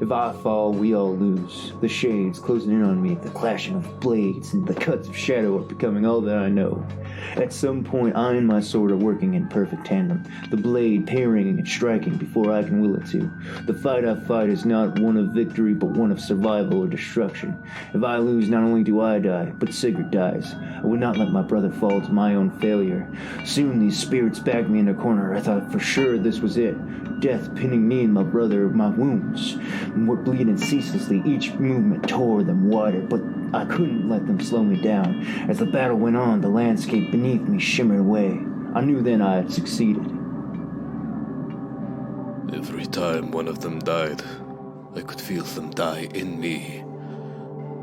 If I fall, we all lose. The shades closing in on me, the clashing of blades and the cuts of shadow are becoming all that I know. At some point, I and my sword are working in perfect tandem, the blade parrying and striking before I can will it to. The fight I fight is not one of victory, but one of survival or destruction. If I lose, not only do I die, but Sigurd dies. I would not let my brother fall to my own failure. Soon these spirits backed me in a corner. I thought for sure this was it. Death pinning me and my brother of my wounds. And we're bleeding ceaselessly. Each movement tore them wider, but I couldn't let them slow me down. As the battle went on, the landscape beneath me shimmered away. I knew then I had succeeded. Every time one of them died, I could feel them die in me.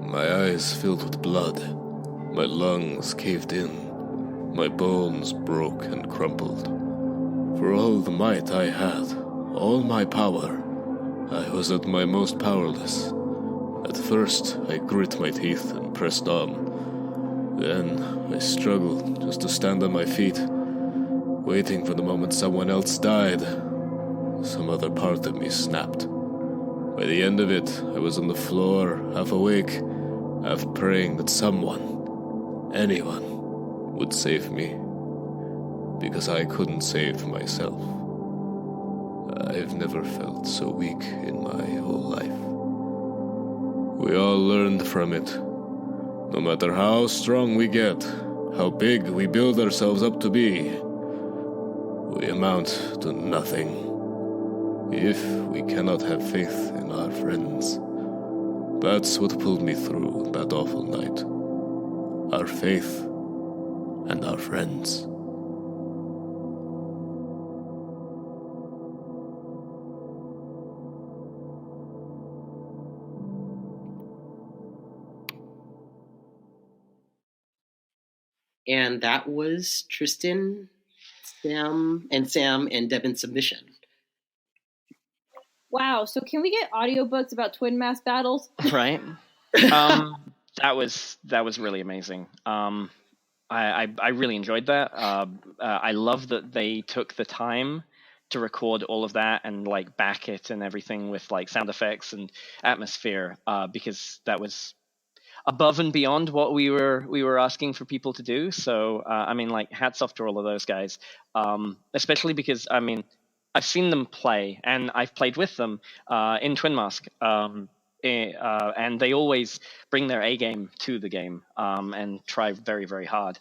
My eyes filled with blood, my lungs caved in, my bones broke and crumpled. For all the might I had, all my power, I was at my most powerless. At first, I grit my teeth and pressed on. Then, I struggled just to stand on my feet, waiting for the moment someone else died. Some other part of me snapped. By the end of it, I was on the floor, half awake, half praying that someone, anyone, would save me. Because I couldn't save myself. I've never felt so weak in my whole life. We all learned from it. No matter how strong we get, how big we build ourselves up to be, we amount to nothing if we cannot have faith in our friends. That's what pulled me through that awful night. Our faith and our friends. And that was Tristan, Sam, and Devin's submission. Wow, so can we get audiobooks about twin mass battles? Right. That was really amazing. I really enjoyed that. I love that they took the time to record all of that and like back it and everything with like sound effects and atmosphere, because that was above and beyond what we were asking for people to do. So I mean, like, hats off to all of those guys, especially because I mean, I've seen them play and I've played with them in Twin Mask, and they always bring their A game to the game and try very, very hard.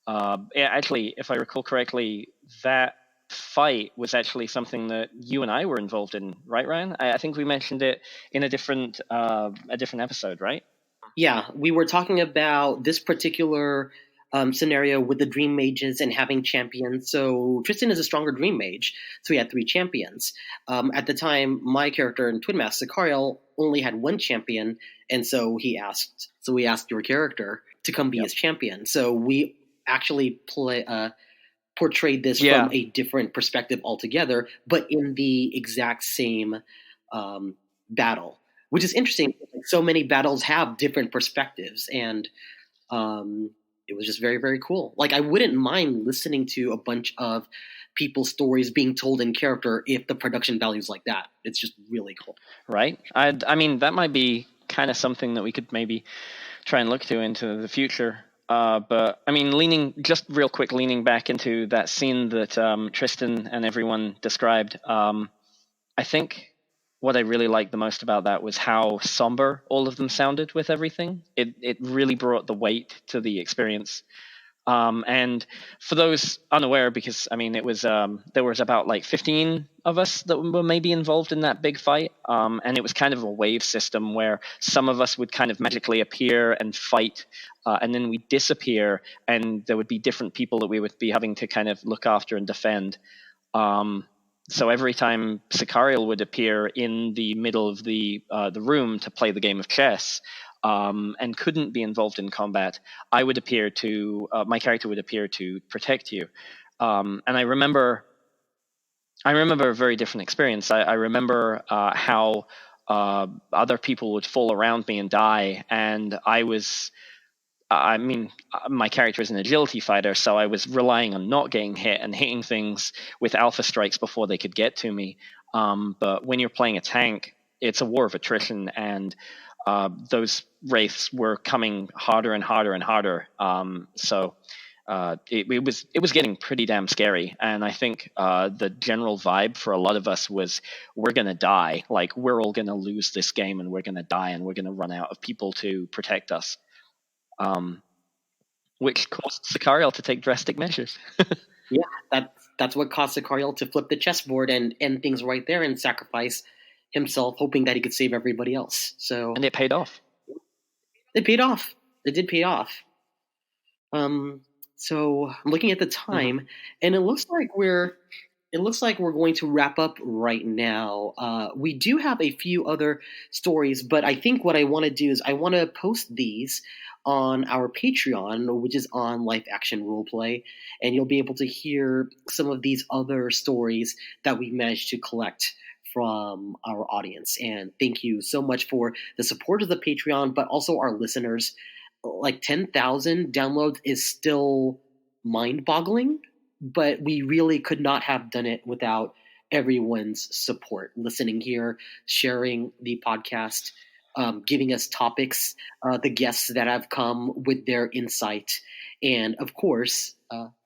Actually, if I recall correctly, that fight was actually something that you and I were involved in, right, Ryan? I think we mentioned it in a different episode, right? Yeah, we were talking about this particular scenario with the Dream Mages and having champions. So Tristan is a stronger Dream Mage, so he had 3 champions. At the time, my character in Twin Mask, Sicariel, only had 1 champion, and so we asked your character to come be his champion. So we actually portrayed this from a different perspective altogether, but in the exact same battle, which is interesting. So many battles have different perspectives, and it was just very, very cool. Like, I wouldn't mind listening to a bunch of people's stories being told in character if the production value is like that. It's just really cool. Right. I mean, that might be kind of something that we could maybe try and look to into the future. But I mean, leaning back into that scene that Tristan and everyone described, I think what I really liked the most about that was how somber all of them sounded with everything. It really brought the weight to the experience. And for those unaware, because I mean, it was there was about like 15 of us that were maybe involved in that big fight, and it was kind of a wave system where some of us would kind of magically appear and fight, and then we'd disappear, and there would be different people that we would be having to kind of look after and defend. So every time Sicariel would appear in the middle of the room to play the game of chess, and couldn't be involved in combat, I would appear to my character would appear to protect you. And I remember a very different experience. I remember how other people would fall around me and die, and I mean, my character is an agility fighter, so I was relying on not getting hit and hitting things with alpha strikes before they could get to me. But when you're playing a tank, it's a war of attrition, and those wraiths were coming harder and harder and harder. So it was getting pretty damn scary. And I think the general vibe for a lot of us was, we're going to die. Like, we're all going to lose this game, and we're going to die, and we're going to run out of people to protect us. Which caused Sicariel to take drastic measures. Yeah, that's what caused Sicariel to flip the chessboard and end things right there and sacrifice himself, hoping that he could save everybody else. So, and it paid off. It paid off. It did pay off. So I'm looking at the time, and it looks like we're going to wrap up right now. We do have a few other stories, but I think what I want to do is I want to post these on our Patreon, which is on Life Action Roleplay, and you'll be able to hear some of these other stories that we managed to collect from our audience. And thank you so much for the support of the Patreon, but also our listeners. Like 10,000 downloads is still mind-boggling, but we really could not have done it without everyone's support, listening here, sharing the podcast, giving us topics, the guests that have come with their insight, and of course,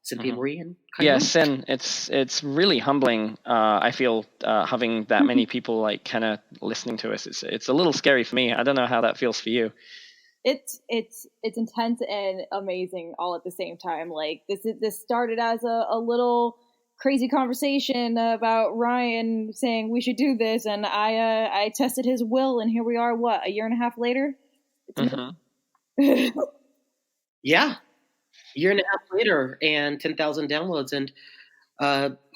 Cynthia Marie and Kai Yes, and it's really humbling. I feel having that many people like kind of listening to us. It's a little scary for me. I don't know how that feels for you. It's intense and amazing all at the same time. Like this started as a little crazy conversation about Ryan saying we should do this, and I tested his will, and here we are. What, a year and a half later? Yeah, a year and a half later, and 10,000 downloads, and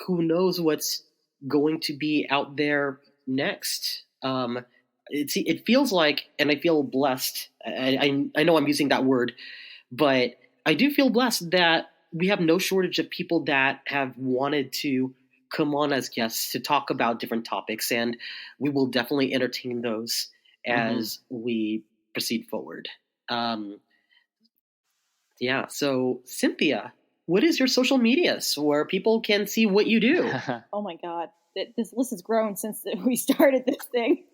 who knows what's going to be out there next. It feels like, and I feel blessed. I know I'm using that word, but I do feel blessed that we have no shortage of people that have wanted to come on as guests to talk about different topics, and we will definitely entertain those as we proceed forward. Yeah. So, Cynthia, what is your social medias where people can see what you do? Oh my God, this list has grown since we started this thing.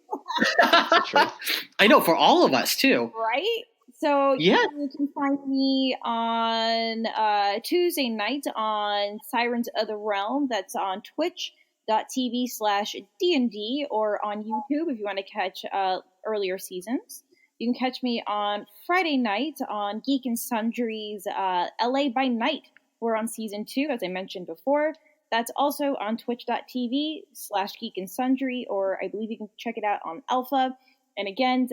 I know, for all of us too. Right? So yeah, you can find me on Tuesday night on Sirens of the Realm. That's on twitch.tv/DND, or on YouTube if you want to catch earlier seasons. You can catch me on Friday night on Geek and Sundry's LA by Night. We're on season 2, as I mentioned before. That's also on twitch.tv/Geek and Sundry, or I believe you can check it out on Alpha. And again,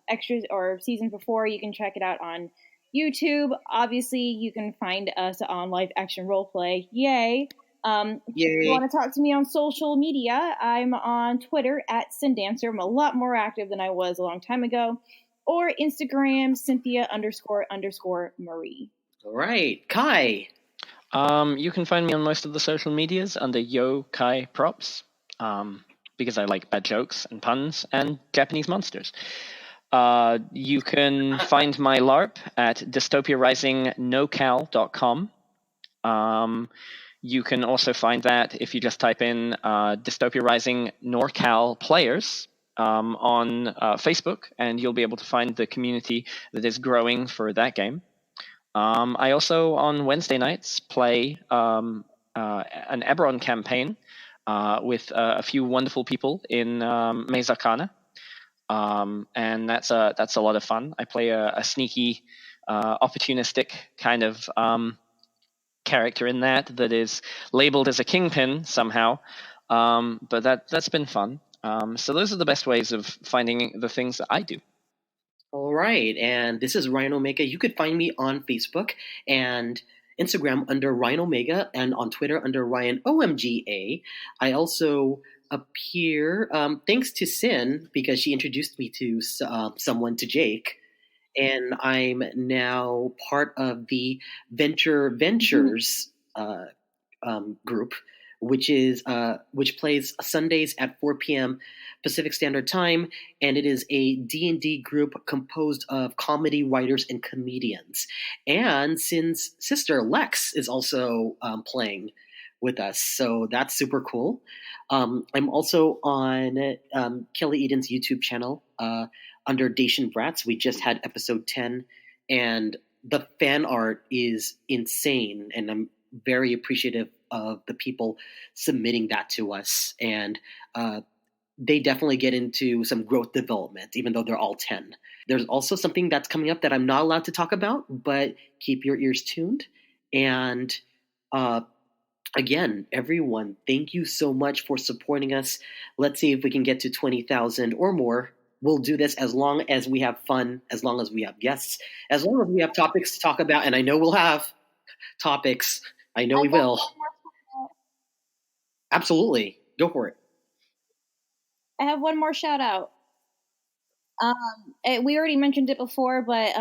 extras or seasons before, you can check it out on YouTube. Obviously, you can find us on Live Action Roleplay. Yay! If you want to talk to me on social media, I'm on Twitter @SynDancer. I'm a lot more active than I was a long time ago. Or Instagram, Cynthia__Marie. All right. Kai. You can find me on most of the social medias under Yo Kai Props, because I like bad jokes and puns and Japanese monsters. You can find my LARP at dystopiarisingnocal.com. You can also find that if you just type in Dystopia Rising NorCal Players on Facebook, and you'll be able to find the community that is growing for that game. I also, on Wednesday nights, play an Eberron campaign with a few wonderful people in Mezarcana, and that's a lot of fun. I play a sneaky, opportunistic kind of character in that is labeled as a kingpin somehow, but that's been fun. So those are the best ways of finding the things that I do. All right, and this is Ryan Omega. You could find me on Facebook and Instagram under Ryan Omega, and on Twitter under Ryan OMGA. I also appear, thanks to Sin, because she introduced me to someone, to Jake, and I'm now part of the Ventures group, which plays Sundays at 4 p.m. Pacific Standard Time, and it is a D&D group composed of comedy writers and comedians. And Sin's sister Lex is also playing with us, so that's super cool. I'm also on Kelly Eden's YouTube channel under Dacian Brats. We just had episode 10, and the fan art is insane, and I'm very appreciative of the people submitting that to us, and they definitely get into some growth development, even though they're all 10. There's also something that's coming up that I'm not allowed to talk about, but keep your ears tuned. And again, everyone, thank you so much for supporting us. Let's see if we can get to 20,000 or more we'll do this as long as we have fun, as long as we have guests, as long as we have topics to talk about. And I know we'll have topics. I know we will. Absolutely. Go for it. I have one more shout out. We already mentioned it before, but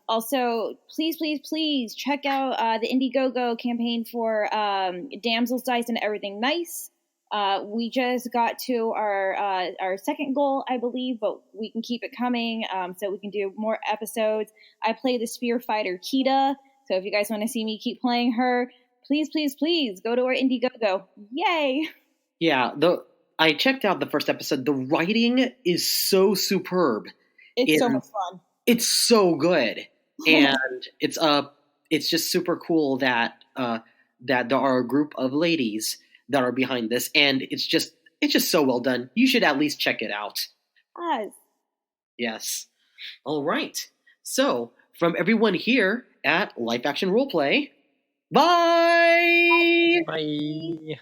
also please check out the Indiegogo campaign for Damsels, Dice, and Everything Nice. We just got to our second goal, I believe, but we can keep it coming so we can do more episodes. I play the Spear Fighter Kita, so if you guys want to see me keep playing her, please go to our Indiegogo. Yay! Yeah, I checked out the first episode. The writing is so superb. It's so much fun. It's so good, and it's just super cool that there are a group of ladies that are behind this, and it's just so well done. You should at least check it out. Yes. All right. So from everyone here at Life Action Roleplay, bye. Bye.